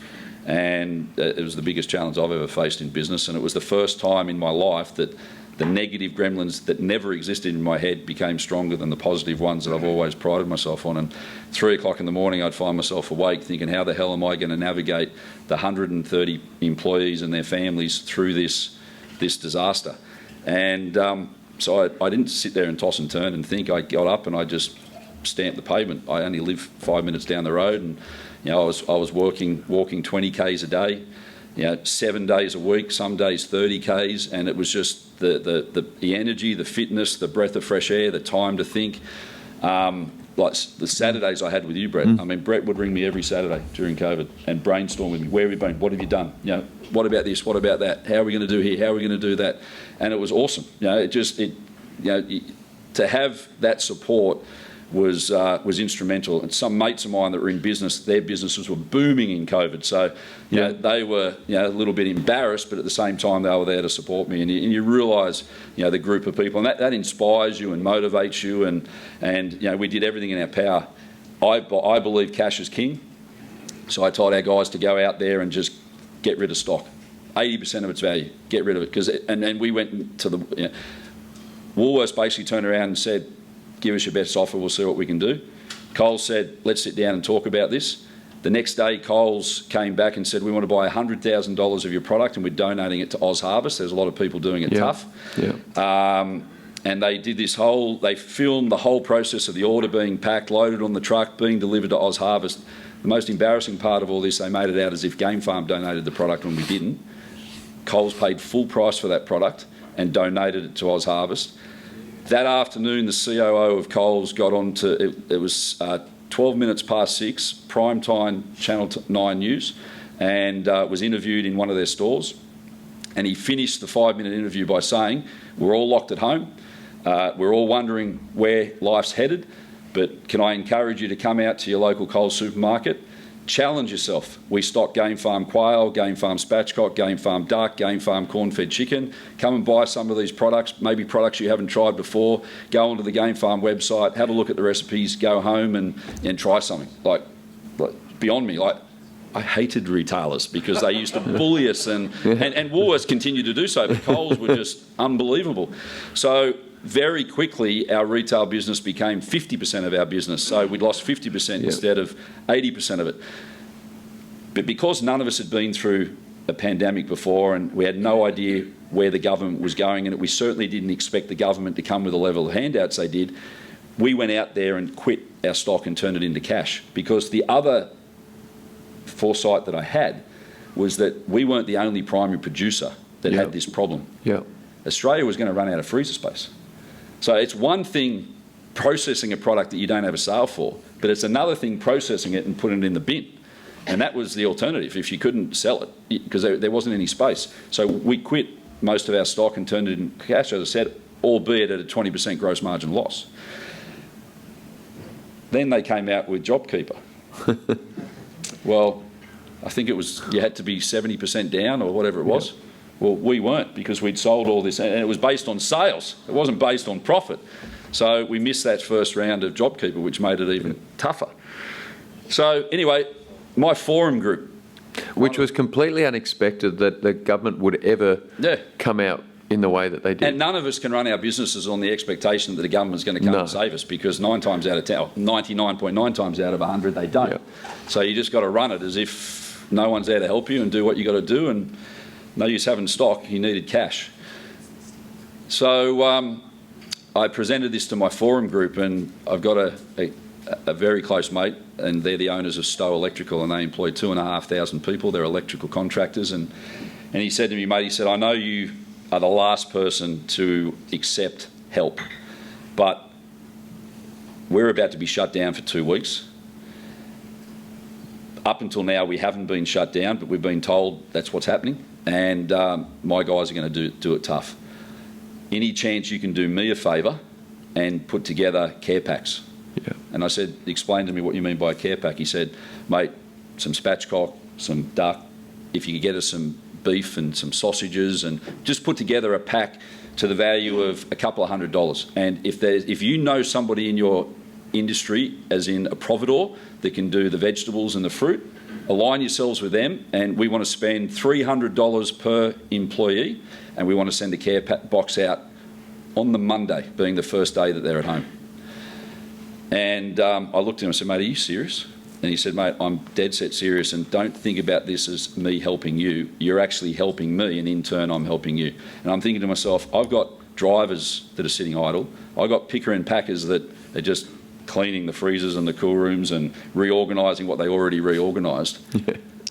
And it was the biggest challenge I've ever faced in business. And it was the first time in my life that the negative gremlins that never existed in my head became stronger than the positive ones that I've always prided myself on. And 3 o'clock in the morning, I'd find myself awake thinking, how the hell am I going to navigate the 130 employees and their families through this disaster? And so I didn't sit there and toss and turn and think. I got up and I just stamp the pavement. I only live 5 minutes down the road, and I was walking 20 k's a day, 7 days a week, some days 30 k's, and it was just the energy, the fitness, the breath of fresh air, the time to think. Like the Saturdays I had with you, Brett. I mean, Brett would ring me every Saturday during COVID and brainstorm with me. Where have you been? What have you done? What about this? What about that? How are we going to do here? How are we going to do that? And it was awesome. To have that support was instrumental. And some mates of mine that were in business, their businesses were booming in COVID. So they were a little bit embarrassed, but at the same time they were there to support me. And you realise the group of people, and that inspires you and motivates you. And we did everything in our power. I believe cash is king. So I told our guys to go out there and just get rid of stock. 80% of its value, get rid of it. And we went to the Woolworths basically turned around and said, give us your best offer, we'll see what we can do. Coles said, let's sit down and talk about this. The next day, Coles came back and said, we want to buy $100,000 of your product and we're donating it to Oz Harvest. There's a lot of people doing it tough. And they did they filmed the whole process of the order being packed, loaded on the truck, being delivered to Oz Harvest. The most embarrassing part of all this, they made it out as if Game Farm donated the product when we didn't. Coles paid full price for that product and donated it to Oz Harvest. That afternoon, the COO of Coles got on to, it was 12 minutes past 6, prime time Channel 9 News, and was interviewed in one of their stores. And he finished the 5-minute interview by saying, we're all locked at home, we're all wondering where life's headed, but can I encourage you to come out to your local Coles supermarket, challenge yourself. We stock Game Farm quail, Game Farm spatchcock, Game Farm duck, Game Farm corn-fed chicken. Come and buy some of these products, maybe products you haven't tried before. Go onto the Game Farm website, have a look at the recipes, go home and try something. Like beyond me, I hated retailers because they used to bully us and Woolworths continued to do so, but Coles were just unbelievable. So very quickly, our retail business became 50% of our business. So we'd lost 50% instead of 80% of it. But because none of us had been through a pandemic before and we had no idea where the government was going, and we certainly didn't expect the government to come with the level of handouts they did, we went out there and quit our stock and turned it into cash. Because the other foresight that I had was that we weren't the only primary producer that had this problem. Australia was going to run out of freezer space. So it's one thing processing a product that you don't have a sale for, but it's another thing processing it and putting it in the bin. And that was the alternative if you couldn't sell it because there wasn't any space. So we quit most of our stock and turned it into cash, as I said, albeit at a 20% gross margin loss. Then they came out with JobKeeper. Well, I think it was you had to be 70% down or whatever it was. Well, we weren't because we'd sold all this and it was based on sales. It wasn't based on profit. So we missed that first round of JobKeeper, which made it even tougher. So anyway, my forum group. Which was completely unexpected that the government would ever come out in the way that they did. And none of us can run our businesses on the expectation that the government's going to come and save us because 9 times out of 10, 99.9 times out of 100, they don't. So you just got to run it as if no one's there to help you and do what you got to do, and no use having stock, you needed cash. So I presented this to my forum group, and I've got a very close mate, and they're the owners of Stowe Electrical, and they employ 2,500 people. They're electrical contractors, and he said to me, mate, he said, I know you are the last person to accept help, but we're about to be shut down for 2 weeks. Up until now, we haven't been shut down, but we've been told that's what's happening, and my guys are going to do it tough. Any chance you can do me a favour and put together care packs? And I said, explain to me what you mean by a care pack. He said, mate, some spatchcock, some duck, if you could get us some beef and some sausages, and just put together a pack to the value of a couple of $100. And if you know somebody in your industry, as in a providor, that can do the vegetables and the fruit, align yourselves with them, and we want to spend $300 per employee, and we want to send a care box out on the Monday, being the first day that they're at home. And I looked at him and said, mate, are you serious? And he said, mate, I'm dead set serious, and don't think about this as me helping you. You're actually helping me, and in turn, I'm helping you. And I'm thinking to myself, I've got drivers that are sitting idle. I've got picker and packers that are just cleaning the freezers and the cool rooms and reorganising what they already reorganised.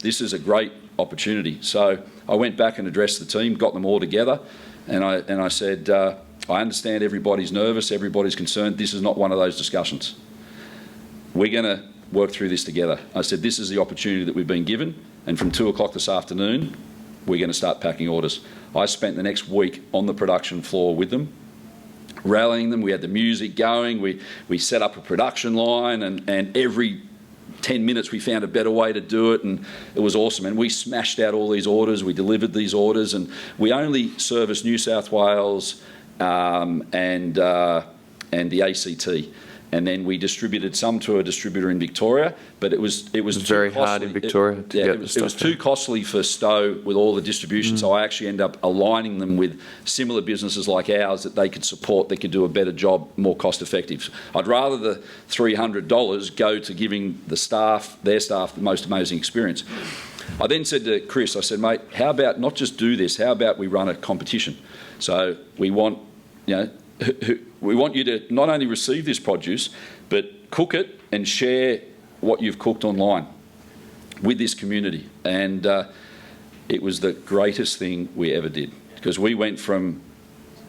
This is a great opportunity. So I went back and addressed the team, got them all together, and I said, I understand everybody's nervous, everybody's concerned. This is not one of those discussions. We're going to work through this together. I said, this is the opportunity that we've been given, and from 2 o'clock this afternoon, we're going to start packing orders. I spent the next week on the production floor with them, rallying them. We had the music going. We set up a production line, and every 10 minutes we found a better way to do it, and it was awesome. And we smashed out all these orders. We delivered these orders, and we only serviced New South Wales and the ACT. And then we distributed some to a distributor in Victoria, but it was very hard in Victoria to get the stuff. It was too costly for Stowe with all the distribution, so I actually ended up aligning them with similar businesses like ours that they could support, that could do a better job, more cost effective. I'd rather the $300 go to giving the staff, their staff, the most amazing experience. I then said to Chris, I said, mate, how about not just do this, how about we run a competition? So we want, we want you to not only receive this produce, but cook it and share what you've cooked online with this community. And it was the greatest thing we ever did, because we went from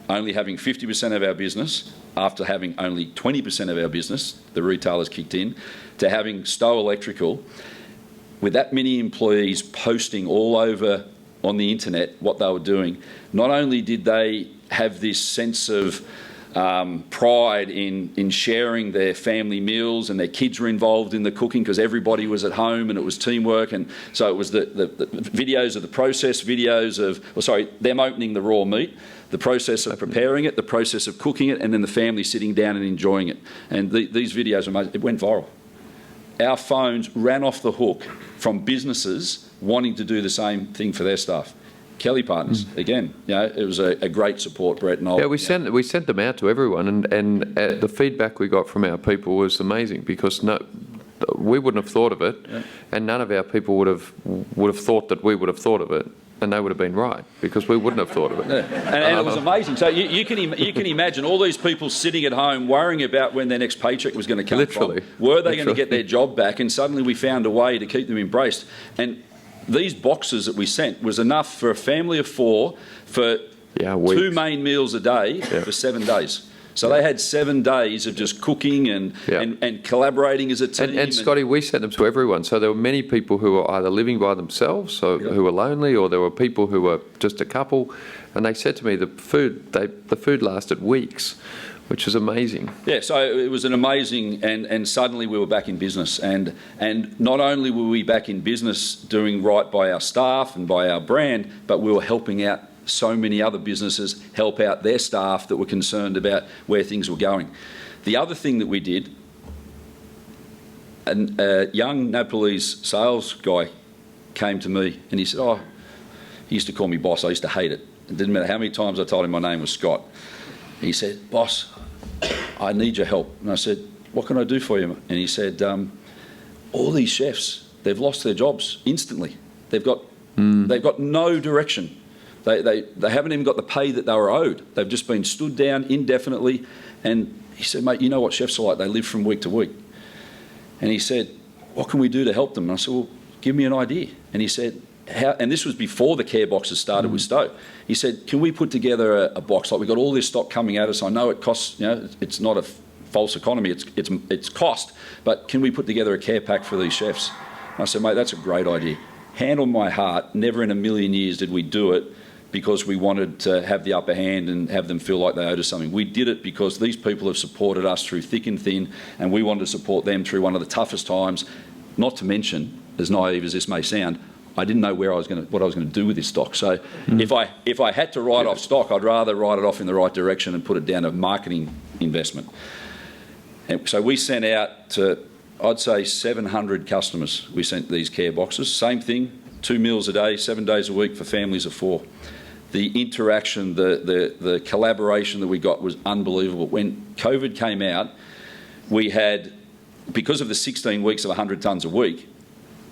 only having 50% of our business, after having only 20% of our business, the retailers kicked in, to having Stowe Electrical, with that many employees posting all over on the internet what they were doing. Not only did they have this sense of pride in sharing their family meals, and their kids were involved in the cooking because everybody was at home and it was teamwork, and so it was the videos of the process, videos of, them opening the raw meat, the process of preparing it, the process of cooking it, and then the family sitting down and enjoying it. And these videos, it went viral. Our phones ran off the hook from businesses wanting to do the same thing for their staff. Kelly+Partners, again, it was a great support, Brett. And we sent them out to everyone, and the feedback we got from our people was amazing, because we wouldn't have thought of it, and none of our people would have thought that we would have thought of it, and they would have been right, because we wouldn't have thought of it. And it was amazing. So you can imagine all these people sitting at home worrying about when their next paycheck was going to come from. Were they going to get their job back? And suddenly we found a way to keep them embraced. And these boxes that we sent was enough for a family of 4 for 2 main meals a day for 7 days. So they had 7 days of just cooking and collaborating as a team. And Scotty, we sent them to everyone. So there were many people who were either living by themselves, who were lonely, or there were people who were just a couple. And they said to me the food lasted weeks, which is amazing. Yeah, so it was an amazing, and suddenly we were back in business. And not only were we back in business doing right by our staff and by our brand, but we were helping out so many other businesses, help out their staff that were concerned about where things were going. The other thing that we did, a young Nepalese sales guy came to me and he said, he used to call me boss. I used to hate it. It didn't matter how many times I told him my name was Scott. He said, boss, I need your help. And I said, what can I do for you? And he said, all these chefs, they've lost their jobs instantly. They've got no direction. They haven't even got the pay that they were owed. They've just been stood down indefinitely. And he said, mate, you know what chefs are like. They live from week to week. And he said, what can we do to help them? And I said, well, give me an idea. And he said, how? And this was before the care boxes started with Stowe. He said, can we put together a box? Like, we've got all this stock coming at us. I know it costs, it's not a false economy. It's cost. But can we put together a care pack for these chefs? And I said, mate, that's a great idea. Hand on my heart, never in a million years did we do it because we wanted to have the upper hand and have them feel like they owed us something. We did it because these people have supported us through thick and thin, and we wanted to support them through one of the toughest times. Not to mention, as naive as this may sound, I didn't know what I was going to do with this stock. So if I had to write off stock, I'd rather write it off in the right direction and put it down to marketing investment. And so we sent out to, I'd say, 700 customers. We sent these care boxes. Same thing, 2 meals a day, 7 days a week for families of 4. The interaction, the collaboration that we got was unbelievable. When COVID came out, we had, because of the 16 weeks of 100 tonnes a week,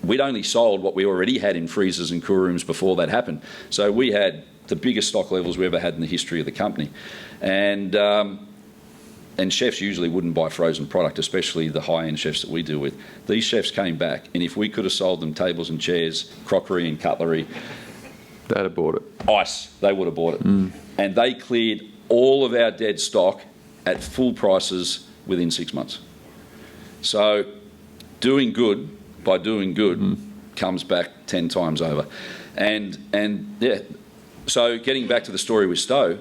we'd only sold what we already had in freezers and cool rooms before that happened. So we had the biggest stock levels we ever had in the history of the company. And and chefs usually wouldn't buy frozen product, especially the high-end chefs that we deal with. These chefs came back, and if we could have sold them tables and chairs, crockery and cutlery, they'd have bought it. Ice, they would have bought it. And they cleared all of our dead stock at full prices within 6 months. So doing good by doing good comes back 10 times over. And yeah, so getting back to the story with Stowe,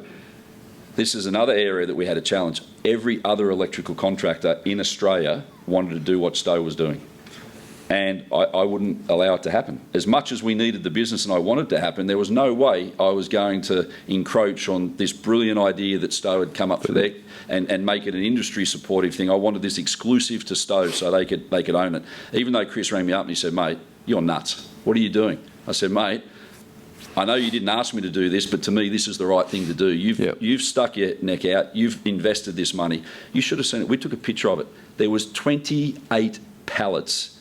this is another area that we had a challenge. Every other electrical contractor in Australia wanted to do what Stowe was doing. And I wouldn't allow it to happen. As much as we needed the business and I wanted it to happen, there was no way I was going to encroach on this brilliant idea that Stowe had come up for there and make it an industry supportive thing. I wanted this exclusive to Stowe so they could own it. Even though Chris rang me up and he said, mate, you're nuts. What are you doing? I said, mate, I know you didn't ask me to do this, but to me, this is the right thing to do. You've stuck your neck out. You've invested this money. You should have seen it. We took a picture of it. There was 28 pallets,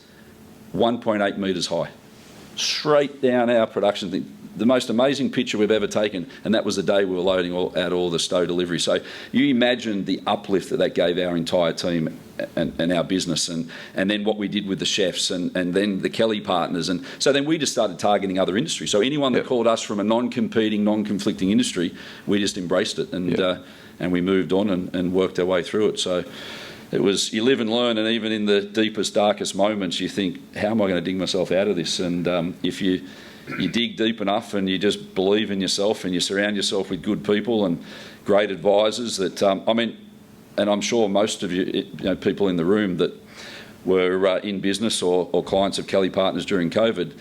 1.8 metres high, straight down our production thing. The most amazing picture we've ever taken, and that was the day we were loading out all the Stowe delivery. So you imagine the uplift that gave our entire team and our business, and then what we did with the chefs, and then the Kelly+Partners. And so then we just started targeting other industries. So anyone that called us from a non-competing, non-conflicting industry, we just embraced it, and we moved on and worked our way through it. So it was, you live and learn, and even in the deepest, darkest moments, you think, how am I going to dig myself out of this? And if you dig deep enough and you just believe in yourself and you surround yourself with good people and great advisors that, and I'm sure most of you people in the room that were in business or clients of Kelly+Partners during COVID,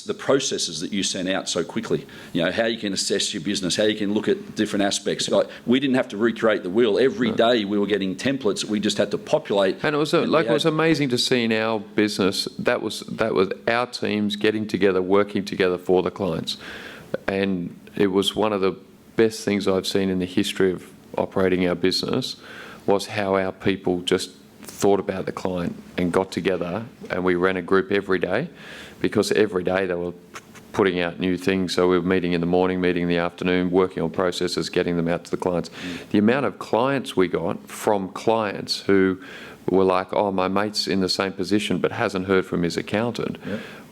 the processes that you sent out so quickly, how you can assess your business, how you can look at different aspects. Like, we didn't have to recreate the wheel. Every day we were getting templates we just had to populate. And it was it was amazing to see in our business that was our teams getting together, working together for the clients. And it was one of the best things I've seen in the history of operating our business, was how our people just thought about the client and got together, and we ran a group every day, because every day they were putting out new things. So we were meeting in the morning, meeting in the afternoon, working on processes, getting them out to the clients. The amount of clients we got from clients who were like, oh, my mate's in the same position but hasn't heard from his accountant.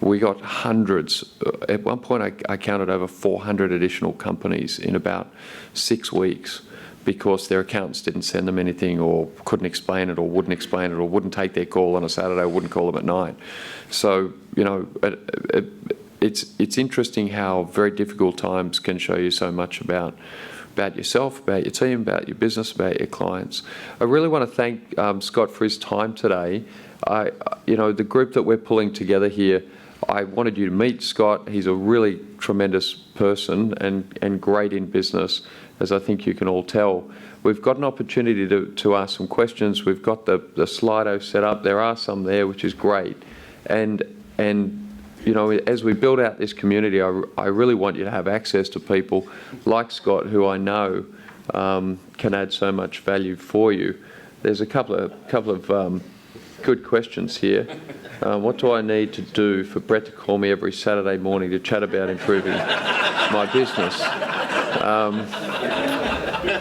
We got hundreds. At one point I counted over 400 additional companies in about 6 weeks, because their accountants didn't send them anything, or couldn't explain it, or wouldn't explain it, or wouldn't take their call on a Saturday, or wouldn't call them at night. So, it's interesting how very difficult times can show you so much about yourself, about your team, about your business, about your clients. I really want to thank Scott for his time today. The group that we're pulling together here, I wanted you to meet Scott. He's a really tremendous person and great in business, as I think you can all tell. We've got an opportunity to ask some questions. We've got the Slido set up. There are some there, which is great. And as we build out this community, I really want you to have access to people like Scott, who I know can add so much value for you. There's a couple of good questions here. What do I need to do for Brett to call me every Saturday morning to chat about improving my business?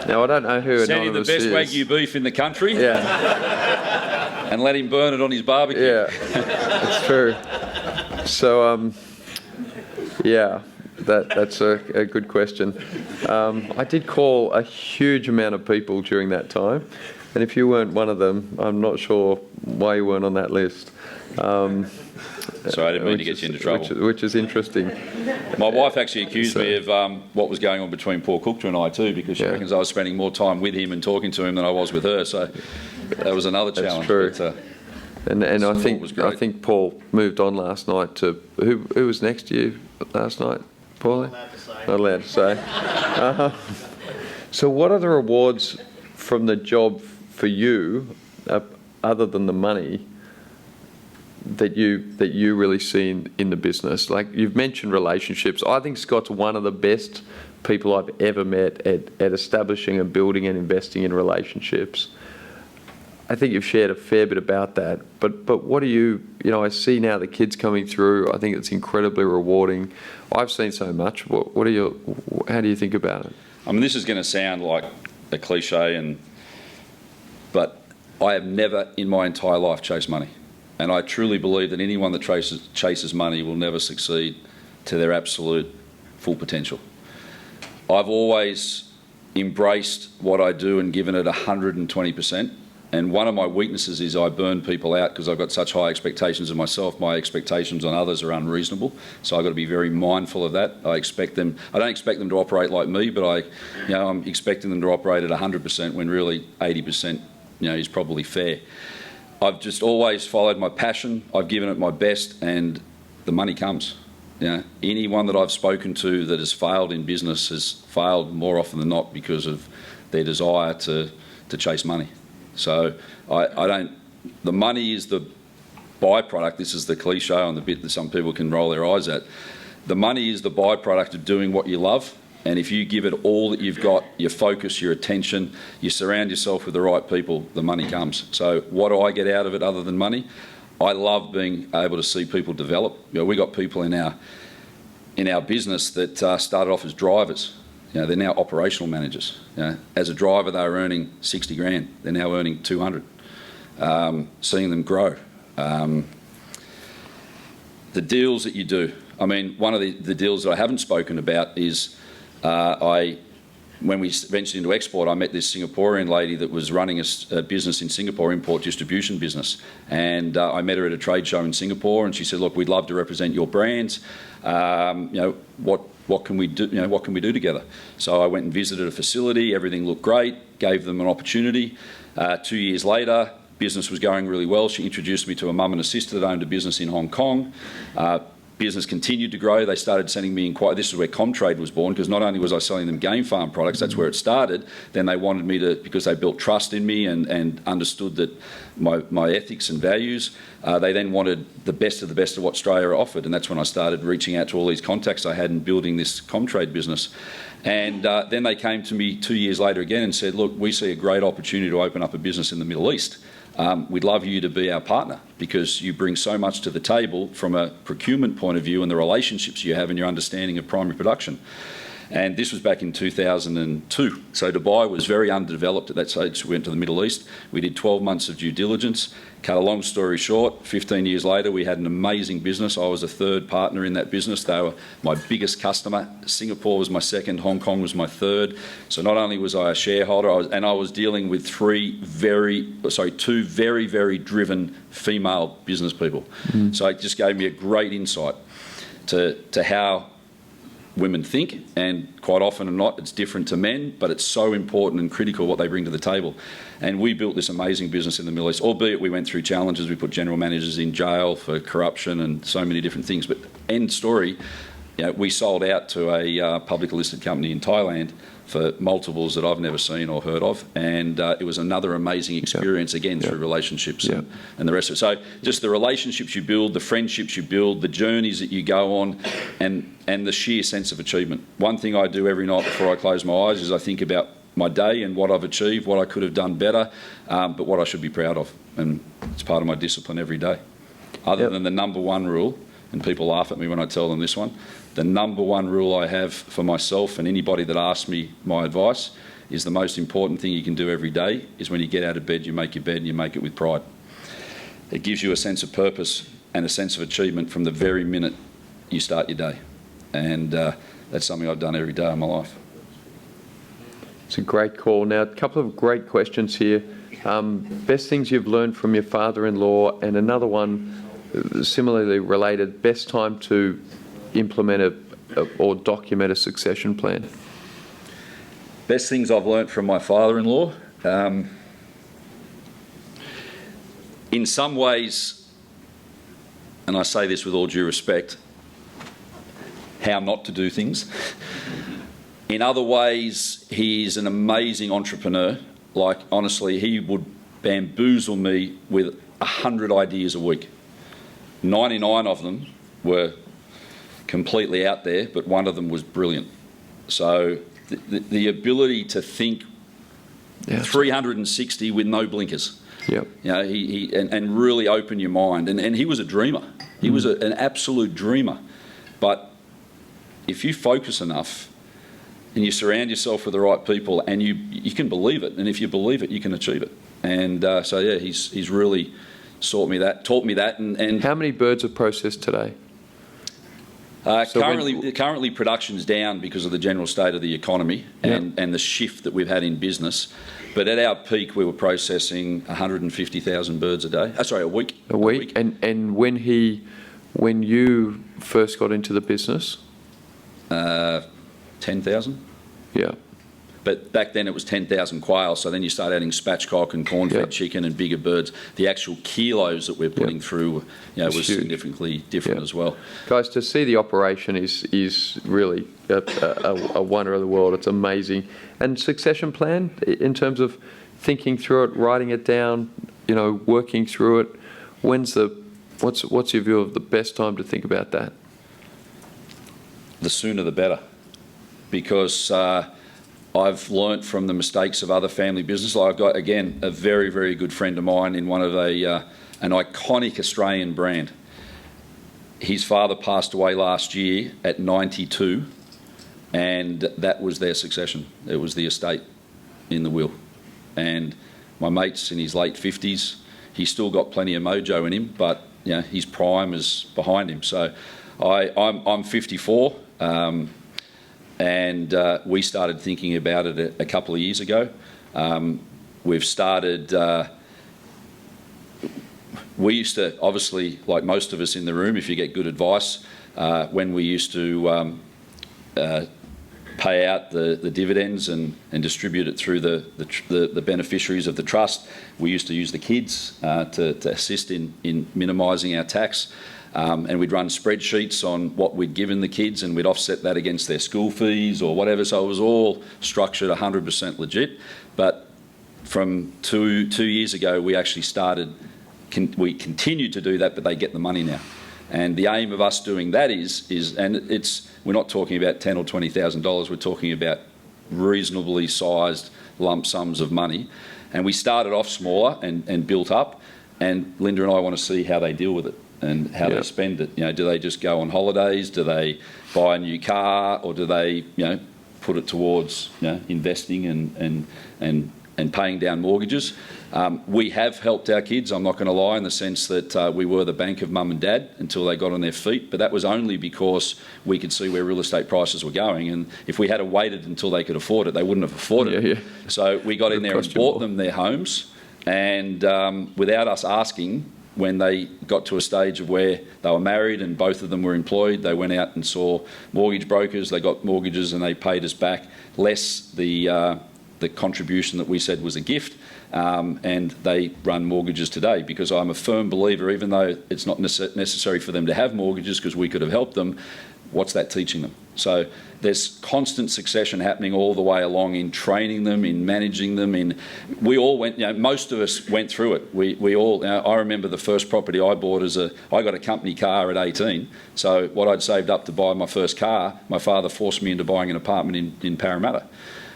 Now, I don't know who Send him the best Wagyu beef in the country. Yeah. And let him burn it on his barbecue. Yeah, that's true. So, that's a good question. I did call a huge amount of people during that time, and if you weren't one of them, I'm not sure why you weren't on that list. Sorry, I didn't mean to get you into trouble. Which is interesting. My wife actually accused me of what was going on between Paul Cookter and I too, because she reckons I was spending more time with him and talking to him than I was with her. So that was another challenge. That's true. But, and I think Paul moved on last night to who was next to you last night, Paulie? Not allowed to say. So what are the rewards from the job for you, other than the money, that you really see in the business? Like, you've mentioned relationships. I think Scott's one of the best people I've ever met at establishing and building and investing in relationships. I think you've shared a fair bit about that, but what do you I see now the kids coming through. I think it's incredibly rewarding. I've seen so much. How do you think about it? I mean, this is going to sound like a cliche, and but I have never in my entire life chased money. And I truly believe that anyone that chases money will never succeed to their absolute full potential. I've always embraced what I do and given it 120%. And one of my weaknesses is I burn people out because I've got such high expectations of myself. My expectations on others are unreasonable. So I've got to be very mindful of that. I don't expect them to operate like me, but I'm expecting them to operate at 100% when really 80%, is probably fair. I've just always followed my passion. I've given it my best, and the money comes. Anyone that I've spoken to that has failed in business has failed more often than not because of their desire to chase money. So the money is the byproduct. This is the cliche on the bit that some people can roll their eyes at. The money is the byproduct of doing what you love. And if you give it all that you've got, your focus, your attention, you surround yourself with the right people, the money comes. So what do I get out of it other than money? I love being able to see people develop. We got people in our business that started off as drivers. They're now operational managers. As a driver, they were earning 60 grand. They're now earning 200. Seeing them grow. The deals that you do. I mean, one of the deals that I haven't spoken about is when we ventured into export, I met this Singaporean lady that was running a business in Singapore, import distribution business. And I met her at a trade show in Singapore, and she said, "Look, we'd love to represent your brands. What can we do? What can we do together?" So I went and visited a facility. Everything looked great. Gave them an opportunity. 2 years later, business was going really well. She introduced me to a mum and a sister that owned a business in Hong Kong. Business continued to grow. They started sending me inquiries. This is where Comtrade was born, because not only was I selling them game farm products, that's where it started. Then they wanted me to, because they built trust in me and understood that my ethics and values, they then wanted the best of what Australia offered. And that's when I started reaching out to all these contacts I had in building this Comtrade business. And then they came to me 2 years later again and said, "Look, we see a great opportunity to open up a business in the Middle East. We'd love you to be our partner because you bring so much to the table from a procurement point of view and the relationships you have and your understanding of primary production." And this was back in 2002. So Dubai was very underdeveloped at that stage. We went to the Middle East. We did 12 months of due diligence. Cut a long story short, 15 years later, we had an amazing business. I was a third partner in that business. They were my biggest customer. Singapore was my second. Hong Kong was my third. So not only was I a shareholder, I was dealing with two very, very driven female business people. So it just gave me a great insight to how women think, and quite often and not, it's different to men, but it's so important and critical what they bring to the table. And we built this amazing business in the Middle East, albeit we went through challenges. We put general managers in jail for corruption and so many different things. But end story, we sold out to a public listed company in Thailand for multiples that I've never seen or heard of. And it was another amazing experience, again, through relationships and the rest of it. So just the relationships you build, the friendships you build, the journeys that you go on, and the sheer sense of achievement. One thing I do every night before I close my eyes is I think about my day and what I've achieved, what I could have done better, but what I should be proud of. And it's part of my discipline every day. Other than the number one rule, and people laugh at me when I tell them this one, the number one rule I have for myself and anybody that asks me my advice is the most important thing you can do every day is when you get out of bed, you make your bed and you make it with pride. It gives you a sense of purpose and a sense of achievement from the very minute you start your day. And that's something I've done every day of my life. It's a great call. Now, a couple of great questions here. Best things you've learned from your father-in-law, and another one similarly related, best time to implement or document a succession plan. Best things I've learnt from my father-in-law. In some ways, and I say this with all due respect, how not to do things. In other ways, he's an amazing entrepreneur. Like, honestly, he would bamboozle me with 100 ideas a week. 99 of them were completely out there, but one of them was brilliant. So the ability to think 360 with no blinkers. Yep. And really open your mind. And he was a dreamer. He was an absolute dreamer. But if you focus enough and you surround yourself with the right people and you can believe it, and if you believe it, you can achieve it. And so yeah, he's really taught me that. And how many birds are processed today? Currently production's down because of the general state of the economy and the shift that we've had in business. But at our peak, we were processing 150,000 birds a day. A week. A week. And when you first got into the business? 10,000. Yeah. But back then it was 10,000 quail, so then you start adding spatchcock and corn-fed chicken and bigger birds. The actual kilos that we're putting through, was huge. Significantly different as well. Guys, to see the operation is really a wonder of the world. It's amazing. And succession plan in terms of thinking through it, writing it down, working through it. What's your view of the best time to think about that? The sooner the better, because I've learnt from the mistakes of other family businesses. I've got, again, a very, very good friend of mine in one of an iconic Australian brand. His father passed away last year at 92, and that was their succession. It was the estate in the will. And my mate's in his late 50s. He's still got plenty of mojo in him, but his prime is behind him. So I'm 54. And we started thinking about it a couple of years ago. We've started, we used to, obviously, like most of us in the room, if you get good advice, when we used to pay out the dividends and distribute it through the beneficiaries of the trust, we used to use the kids to assist in minimising our tax. And we'd run spreadsheets on what we'd given the kids, and we'd offset that against their school fees or whatever. So it was all structured 100% legit. But from two years ago, we actually we continued to do that, but they get the money now. And the aim of us doing that is we're not talking about $10,000 or $20,000. We're talking about reasonably sized lump sums of money. And we started off smaller and built up. And Linda and I want to see how they deal with it and how they spend it. Do they just go on holidays? Do they buy a new car? Or do they, put it towards, investing and paying down mortgages? We have helped our kids, I'm not going to lie, in the sense that we were the bank of mum and dad until they got on their feet. But that was only because we could see where real estate prices were going. And if we had waited until they could afford it, they wouldn't have afforded it. So we got in there and bought them their homes. And without us asking, when they got to a stage of where they were married and both of them were employed, they went out and saw mortgage brokers, they got mortgages and they paid us back less the contribution that we said was a gift, and they run mortgages today. Because I'm a firm believer, even though it's not necessary for them to have mortgages because we could have helped them, what's that teaching them? So there's constant succession happening all the way along in training them, in managing them. We all went, most of us went through it. We all, I remember the first property I bought I got a company car at 18. So what I'd saved up to buy my first car, my father forced me into buying an apartment in Parramatta.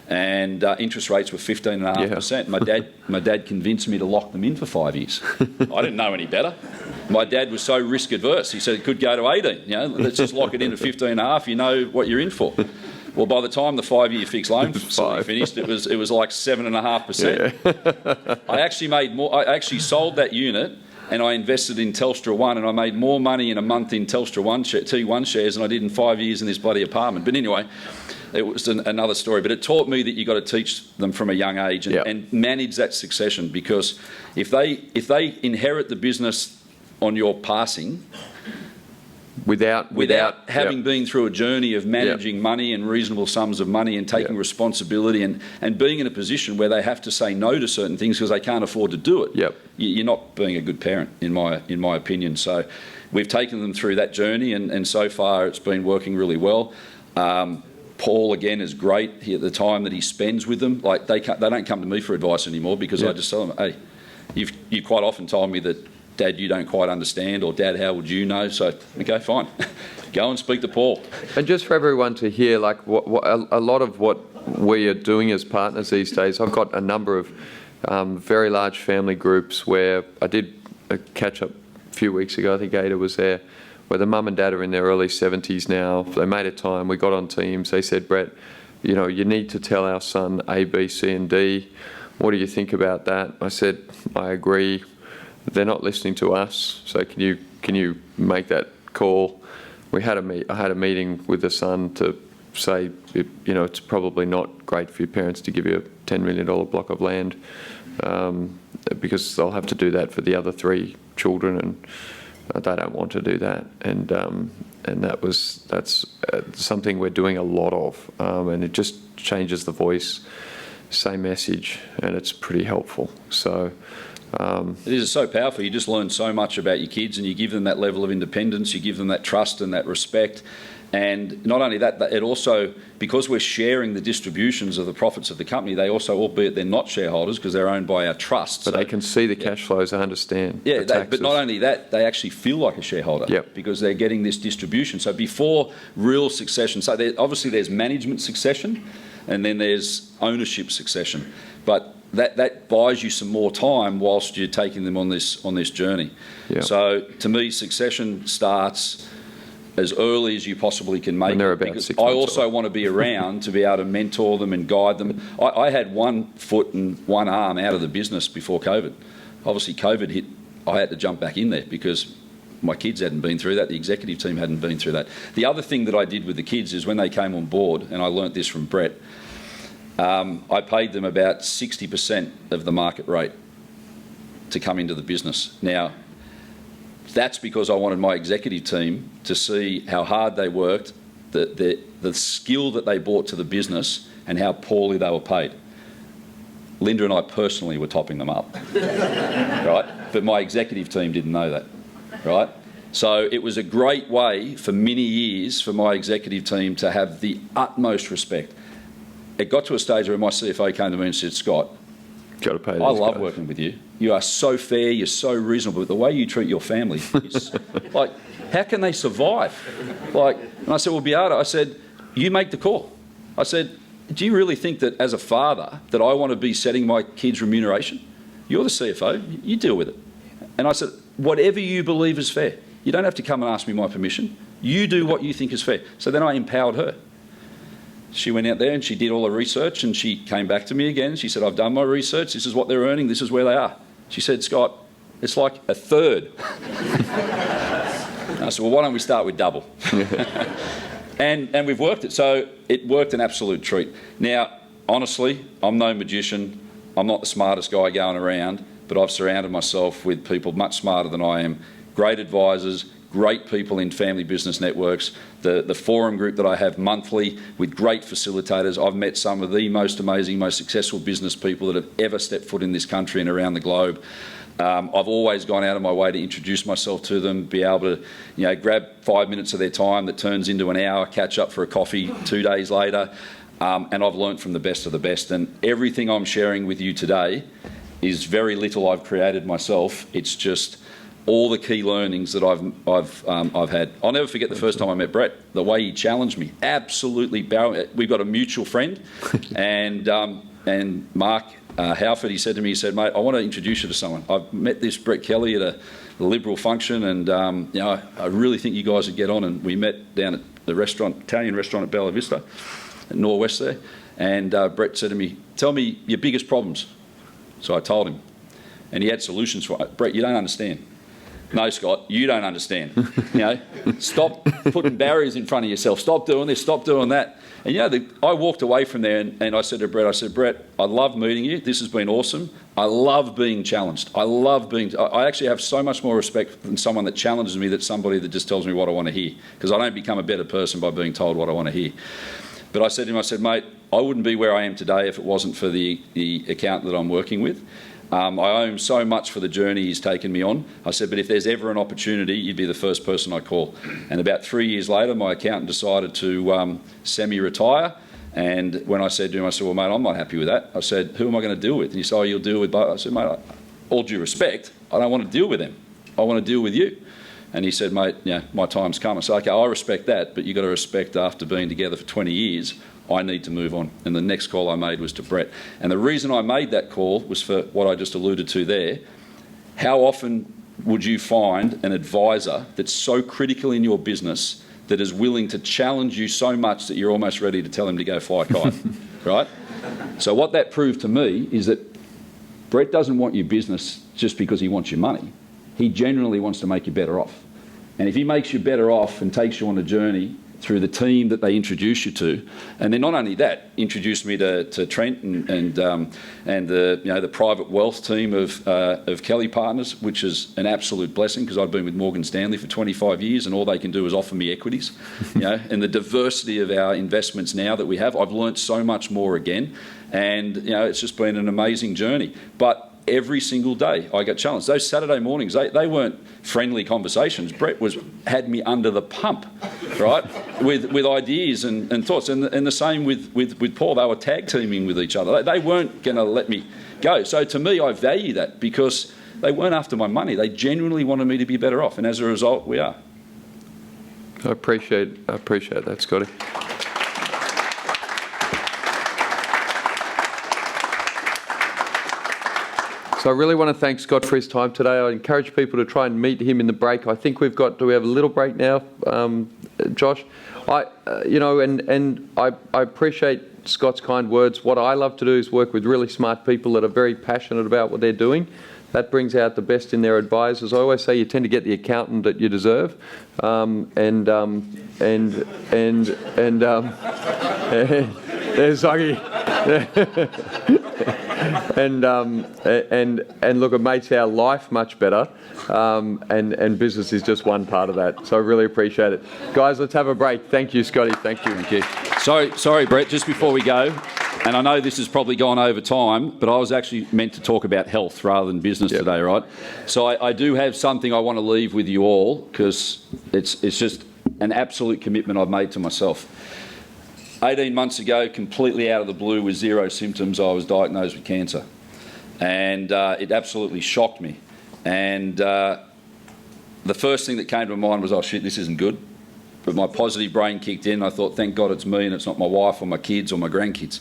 And interest rates were 15.5%. My dad convinced me to lock them in for 5 years. I didn't know any better. My dad was so risk adverse. He said it could go to 18. Let's just lock it in at 15.5. You know what you're in for. Well, by the time the 5-year fixed loan finished, it was like 7.5%. I actually made more. I actually sold that unit and I invested in Telstra One, and I made more money in a month in Telstra One T1 shares than I did in 5 years in this bloody apartment. But anyway, it was another story. But it taught me that you've got to teach them from a young age and manage that succession, because if they inherit the business on your passing, without having been through a journey of managing money and reasonable sums of money and taking responsibility and being in a position where they have to say no to certain things because they can't afford to do it, you're not being a good parent, in my opinion. So we've taken them through that journey, and so far it's been working really well. Paul, again, is great. At the time that he spends with them, like they don't come to me for advice anymore, because I just tell them, hey, you've quite often told me that, Dad, you don't quite understand, or Dad, how would you know? So, okay, fine. Go and speak to Paul. And just for everyone to hear, like a lot of what we are doing as partners these days, I've got a number of very large family groups where I did a catch-up a few weeks ago, I think Ada was there, where the mum and dad are in their early 70s now. They made a time, we got on Teams, they said, Brett, you need to tell our son A, B, C and D. what do you think about that? I said, I agree. They're not listening to us, so can you make that call? I had a meeting with the son to say, it's probably not great for your parents to give you a $10 million block of land, because they'll have to do that for the other 3 children, and they don't want to do that. And that's something we're doing a lot of, and it just changes the voice, same message, and it's pretty helpful. So. It is so powerful. You just learn so much about your kids, and you give them that level of independence, you give them that trust and that respect. And not only that, it also, because we're sharing the distributions of the profits of the company, they also, albeit they're not shareholders because they're owned by our trust. But they can see the cash flows, they understand. Yeah, but not only that, they actually feel like a shareholder because they're getting this distribution. So before real succession, so obviously there's management succession and then there's ownership succession. But that buys you some more time whilst you're taking them on this journey. Yep. So to me, succession starts as early as you possibly can make it, because I also want to be around to be able to mentor them and guide them. I had 1 foot and 1 arm out of the business before COVID. Obviously COVID hit, I had to jump back in there because my kids hadn't been through that, the executive team hadn't been through that. The other thing that I did with the kids is when they came on board, and I learnt this from Brett, I paid them about 60% of the market rate to come into the business. Now, that's because I wanted my executive team to see how hard they worked, the skill that they brought to the business, and how poorly they were paid. Linda and I personally were topping them up, right? But my executive team didn't know that, right? So it was a great way for many years for my executive team to have the utmost respect. It got to a stage where my CFO came to me and said, Scott, got to pay these I love guys. working with you. You are so fair, you're so reasonable, but the way you treat your family is like, how can they survive? And I said, well, Beata, I said, you make the call. I said, do you really think that as a father that I want to be setting my kids' remuneration? You're the CFO, you deal with it. And I said, whatever you believe is fair. You don't have to come and ask me my permission. You do what you think is fair. So then I empowered her. She went out there and she did all the research, and she came back to me again. She said, I've done my research. This is what they're earning. This is where they are. She said, Scott, it's like a third. I said, well, why don't we start with double? and we've worked it. So it worked an absolute treat. Now, honestly, I'm no magician. I'm not the smartest guy going around, but I've surrounded myself with people much smarter than I am, great advisors, great people in family business networks, the forum group that I have monthly with great facilitators. I've met some of the most amazing, most successful business people that have ever stepped foot in this country and around the globe. I've always gone out of my way to introduce myself to them, be able to grab 5 minutes of their time that turns into an hour, catch up for a coffee 2 days later, and I've learnt from the best of the best. And everything I'm sharing with you today is very little I've created myself. It's just all the key learnings that I've had. I'll never forget the first time I met Brett, the way he challenged me. Absolutely, we've got a mutual friend, and Mark Halford, he said to me, he said, mate, I want to introduce you to someone. I've met this Brett Kelly at a Liberal function, and I really think you guys would get on. And we met down at the Italian restaurant at Bella Vista, at Norwest there, and Brett said to me, tell me your biggest problems. So I told him, and he had solutions for it. Brett, you don't understand. No, Scott, you don't understand. Stop putting barriers in front of yourself. Stop doing this, stop doing that. And I walked away from there and I said to Brett, Brett, I love meeting you. This has been awesome. I love being challenged. I actually have so much more respect than someone that challenges me than somebody that just tells me what I want to hear, because I don't become a better person by being told what I want to hear. But I said to him, mate, I wouldn't be where I am today if it wasn't for the account that I'm working with. I owe him so much for the journey he's taken me on. I said, but if there's ever an opportunity, you'd be the first person I call. And about 3 years later, my accountant decided to semi-retire. And when I said to him, I said, well, mate, I'm not happy with that. I said, who am I going to deal with? And he said, oh, you'll deal with both. I said, mate, all due respect, I don't want to deal with them. I want to deal with you. And he said, mate, my time's come. I said, okay, I respect that, but you've got to respect after being together for 20 years, I need to move on. And the next call I made was to Brett. And the reason I made that call was for what I just alluded to there. How often would you find an advisor that's so critical in your business that is willing to challenge you so much that you're almost ready to tell him to go fly a kite, right? So what that proved to me is that Brett doesn't want your business just because he wants your money. He genuinely wants to make you better off. And if he makes you better off and takes you on a journey through the team that they introduce you to, and then not only that, introduced me to Trent and the private wealth team of Kelly+Partners, which is an absolute blessing because I've been with Morgan Stanley for 25 years and all they can do is offer me equities. And the diversity of our investments now that we have, I've learnt so much more again, and it's just been an amazing journey. But every single day I get challenged. Those Saturday mornings, they weren't friendly conversations. Brett had me under the pump, right, with ideas and thoughts. And the same with Paul. They were tag teaming with each other. They weren't going to let me go. So to me, I value that because they weren't after my money. They genuinely wanted me to be better off. And as a result, we are. I appreciate that, Scotty. So I really want to thank Scott for his time today. I encourage people to try and meet him in the break. I think do we have a little break now, Josh? I appreciate Scott's kind words. What I love to do is work with really smart people that are very passionate about what they're doing. That brings out the best in their advisors. I always say you tend to get the accountant that you deserve, there's and look, it makes our life much better, and business is just one part of that. So I really appreciate it, guys. Let's have a break. Thank you, Scotty. Thank you. Thank you. Sorry, Brett. Just before we go, and I know this has probably gone over time, but I was actually meant to talk about health rather than business today, right? So I do have something I want to leave with you all because it's just an absolute commitment I've made to myself. 18 months ago, completely out of the blue with zero symptoms, I was diagnosed with cancer. And it absolutely shocked me. And the first thing that came to my mind was, oh shit, this isn't good. But my positive brain kicked in. I thought, thank God it's me and it's not my wife or my kids or my grandkids.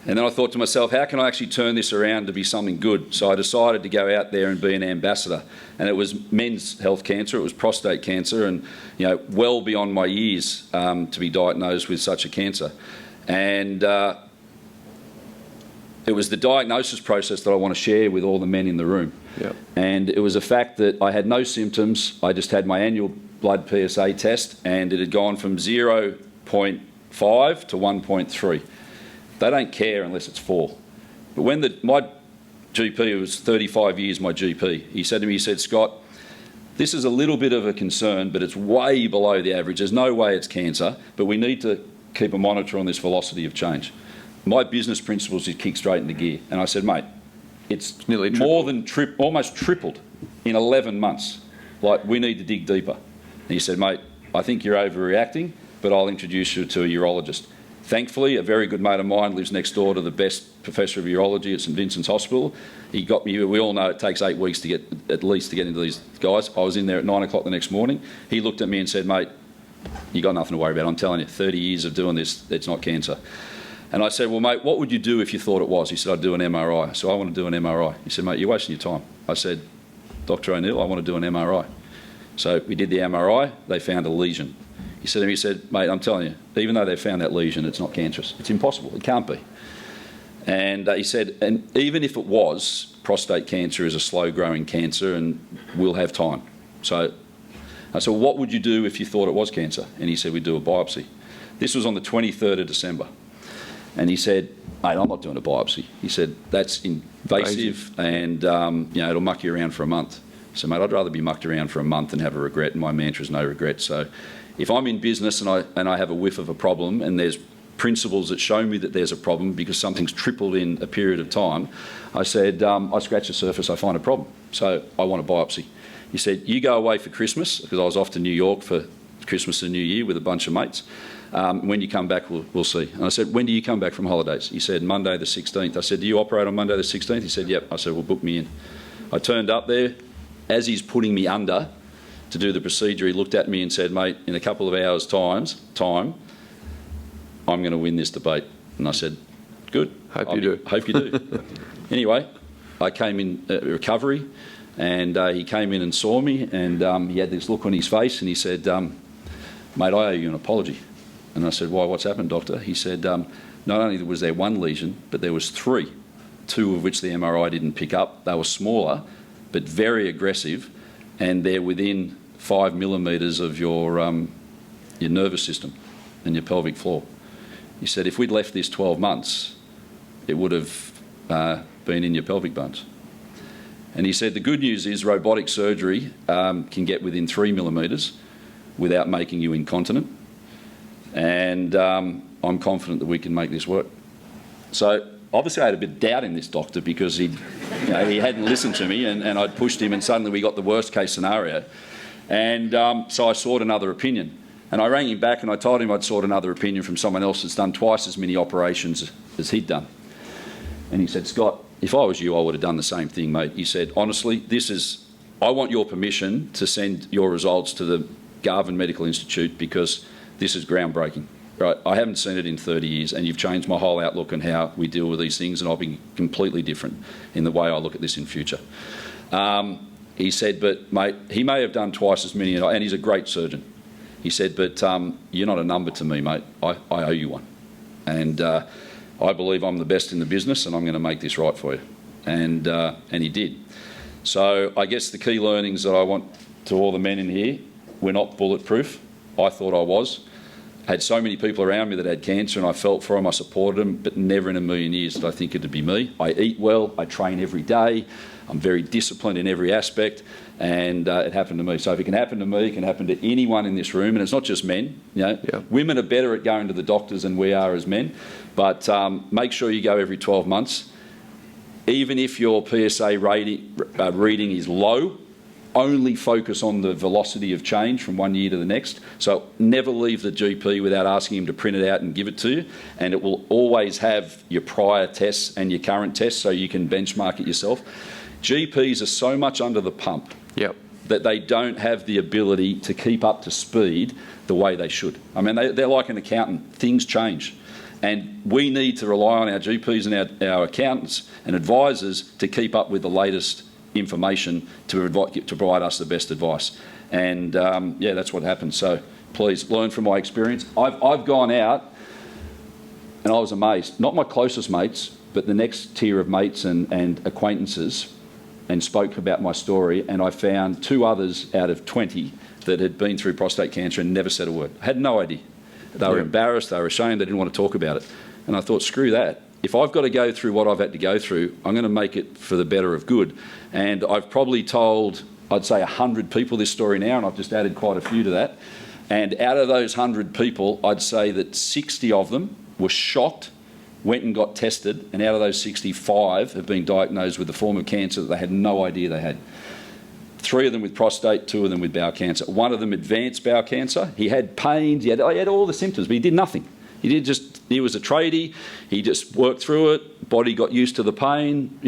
And then I thought to myself, how can I actually turn this around to be something good? So I decided to go out there and be an ambassador. And it was men's health cancer, it was prostate cancer, and well beyond my years to be diagnosed with such a cancer. And it was the diagnosis process that I want to share with all the men in the room. Yep. And it was a fact that I had no symptoms. I just had my annual blood PSA test, and it had gone from 0.5 to 1.3. They don't care unless it's 4. But when my GP, it was 35 years my GP, he said to me, Scott, this is a little bit of a concern, but it's way below the average. There's no way it's cancer, but we need to keep a monitor on this velocity of change. My business principles is kick straight into gear. And I said, mate, it's nearly more than almost tripled in 11 months. Like, we need to dig deeper. And he said, mate, I think you're overreacting, but I'll introduce you to a urologist. Thankfully, a very good mate of mine lives next door to the best professor of urology at St Vincent's Hospital. He got me, we all know it takes 8 weeks to get into these guys. I was in there at 9 o'clock the next morning. He looked at me and said, mate, you got nothing to worry about. I'm telling you, 30 years of doing this, it's not cancer. And I said, well, mate, what would you do if you thought it was? He said, I'd do an MRI. So I want to do an MRI. He said, mate, you're wasting your time. I said, Dr. O'Neill, I want to do an MRI. So we did the MRI. They found a lesion. He said to me, mate, I'm telling you, even though they found that lesion, it's not cancerous. It's impossible. It can't be. And he said, and even if it was, prostate cancer is a slow-growing cancer and we'll have time. So I said, well, what would you do if you thought it was cancer? And he said, we'd do a biopsy. This was on the 23rd of December. And he said, mate, I'm not doing a biopsy. He said, that's invasive and it'll muck you around for a month. So, mate, I'd rather be mucked around for a month than have a regret, and my mantra is no regret. So if I'm in business and I have a whiff of a problem and there's principles that show me that there's a problem because something's tripled in a period of time, I said, I scratch the surface, I find a problem. So I want a biopsy. He said, you go away for Christmas, because I was off to New York for Christmas and New Year with a bunch of mates. When you come back, we'll see. And I said, when do you come back from holidays? He said, Monday the 16th. I said, do you operate on Monday the 16th? He said, yep. I said, well, book me in. I turned up there. As he's putting me under to do the procedure, he looked at me and said, mate, in a couple of hours' time, I'm going to win this debate. And I said, good. Hope you do. Hope you do. Anyway, I came in recovery, and he came in and saw me, and he had this look on his face, and he said, mate, I owe you an apology. And I said, why, what's happened, doctor? He said, not only was there one lesion, but there was 3. two of which the MRI didn't pick up. They were smaller, but very aggressive, and they're within 5 millimetres of your nervous system and your pelvic floor. He said, if we'd left this 12 months, it would have been in your pelvic bones. And he said, the good news is robotic surgery can get within 3 millimetres without making you incontinent. And I'm confident that we can make this work. So obviously I had a bit of doubt in this doctor because he hadn't listened to me, and I'd pushed him, and suddenly we got the worst case scenario. And so I sought another opinion. And I rang him back and I told him I'd sought another opinion from someone else that's done twice as many operations as he'd done. And he said, Scott, if I was you, I would have done the same thing, mate. He said, honestly, I want your permission to send your results to the Garvan Medical Institute because this is groundbreaking. Right? I haven't seen it in 30 years, and you've changed my whole outlook on how we deal with these things, and I'll be completely different in the way I look at this in future. He said, but mate, he may have done twice as many, and he's a great surgeon. He said, but you're not a number to me, mate. I owe you one. And I believe I'm the best in the business, and I'm going to make this right for you. And he did. So I guess the key learnings that I want to all the men in here, we're not bulletproof. I thought I was. I had so many people around me that had cancer, and I felt for them, I supported them, but never in a million years did I think it'd be me. I eat well, I train every day, I'm very disciplined in every aspect, and it happened to me. So if it can happen to me, it can happen to anyone in this room, and it's not just men. Women are better at going to the doctors than we are as men, but make sure you go every 12 months. Even if your PSA reading is low, only focus on the velocity of change from one year to the next. So never leave the GP without asking him to print it out and give it to you. And it will always have your prior tests and your current tests so you can benchmark it yourself. GPs are so much under the pump that they don't have the ability to keep up to speed the way they should. I mean, they're like an accountant. Things change. And we need to rely on our GPs and our accountants and advisors to keep up with the latest information to provide us the best advice. And that's what happened. So please learn from my experience. I've gone out and I was amazed. Not my closest mates, but the next tier of mates and acquaintances, and spoke about my story. And I found 2 others out of 20 that had been through prostate cancer and never said a word. I had no idea. They were embarrassed, they were ashamed, they didn't want to talk about it. And I thought, screw that. If I've got to go through what I've had to go through, I'm going to make it for the better of good. And I've probably told, I'd say 100 people this story now, and I've just added quite a few to that. And out of those 100 people, I'd say that 60 of them were shocked, went and got tested, and out of those 65 have been diagnosed with a form of cancer that they had no idea they had. 3 of them with prostate, 2 of them with bowel cancer. One of them advanced bowel cancer. He had pains, he had all the symptoms, but he did nothing. He was a tradie, he just worked through it, body got used to the pain,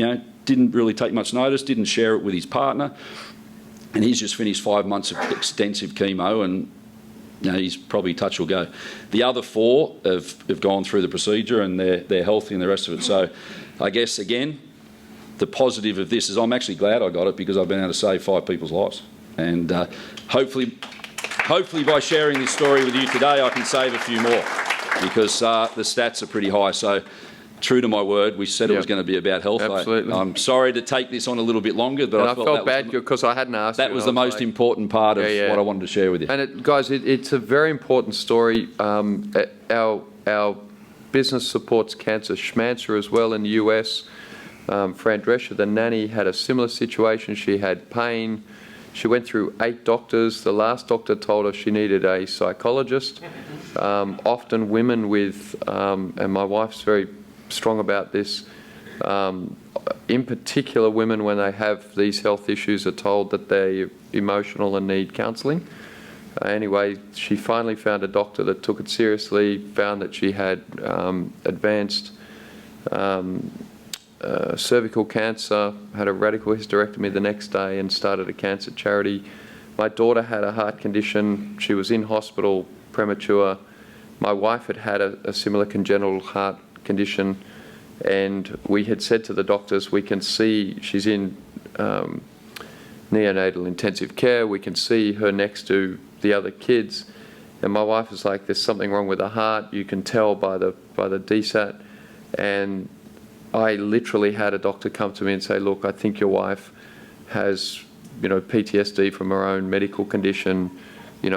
didn't really take much notice, didn't share it with his partner, and he's just finished 5 months of extensive chemo, and he's probably touch or go. The other 4 have gone through the procedure, and they're healthy and the rest of it. So I guess, again, the positive of this is I'm actually glad I got it because I've been able to save 5 people's lives. And hopefully by sharing this story with you today, I can save a few more, because the stats are pretty high. So true to my word, we said it was going to be about health. Absolutely. I'm sorry to take this on a little bit longer, but I felt bad because I hadn't asked. That was the most important part of what I wanted to share with you. And guys, it's a very important story. Our business supports cancer schmancer as well in the US. Fran Drescher, the nanny, had a similar situation. She had pain. She went through 8 doctors. The last doctor told her she needed a psychologist. Often women with, and my wife's very strong about this, in particular women when they have these health issues are told that they're emotional and need counselling. Anyway, she finally found a doctor that took it seriously, found that she had advanced cervical cancer, had a radical hysterectomy the next day and started a cancer charity. My daughter had a heart condition. She was in hospital, premature. My wife had a similar congenital heart condition, and we had said to the doctors, we can see she's in neonatal intensive care, we can see her next to the other kids. And my wife was like, there's something wrong with the heart, you can tell by the DSAT. And I literally had a doctor come to me and say, look, I think your wife has, PTSD from her own medical condition.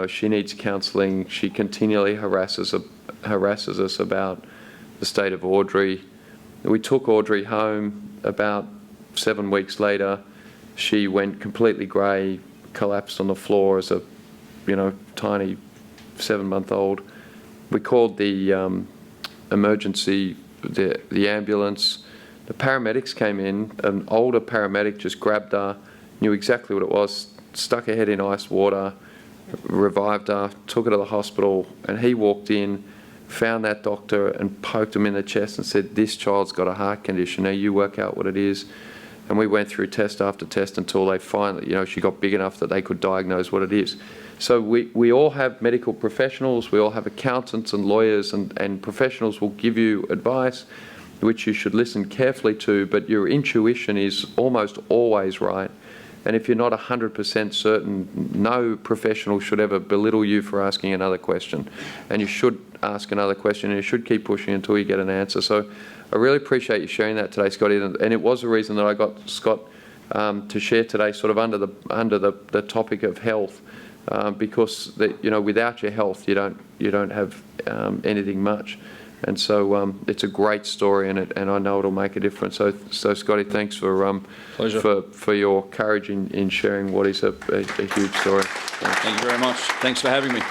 She needs counselling. She continually harasses us about the state of Audrey. We took Audrey home. About 7 weeks later, she went completely grey, collapsed on the floor as a, tiny 7-month-old. We called the emergency, the ambulance. The paramedics came in. An older paramedic just grabbed her, knew exactly what it was, stuck her head in ice water, revived her, took her to the hospital, and he walked in, found that doctor and poked him in the chest and said, this child's got a heart condition, now you work out what it is. And we went through test after test until they finally, she got big enough that they could diagnose what it is. So we all have medical professionals, we all have accountants and lawyers, and professionals will give you advice which you should listen carefully to, but your intuition is almost always right. And if you're not 100% certain, no professional should ever belittle you for asking another question. And you should ask another question, and you should keep pushing until you get an answer. So I really appreciate you sharing that today, Scotty. And it was a reason that I got Scott to share today, sort of under the topic of health, because without your health, you don't have anything much. And so it's a great story, and I know it'll make a difference. So Scotty, thanks for your courage in sharing what is a huge story. Thank you very much. Thanks for having me.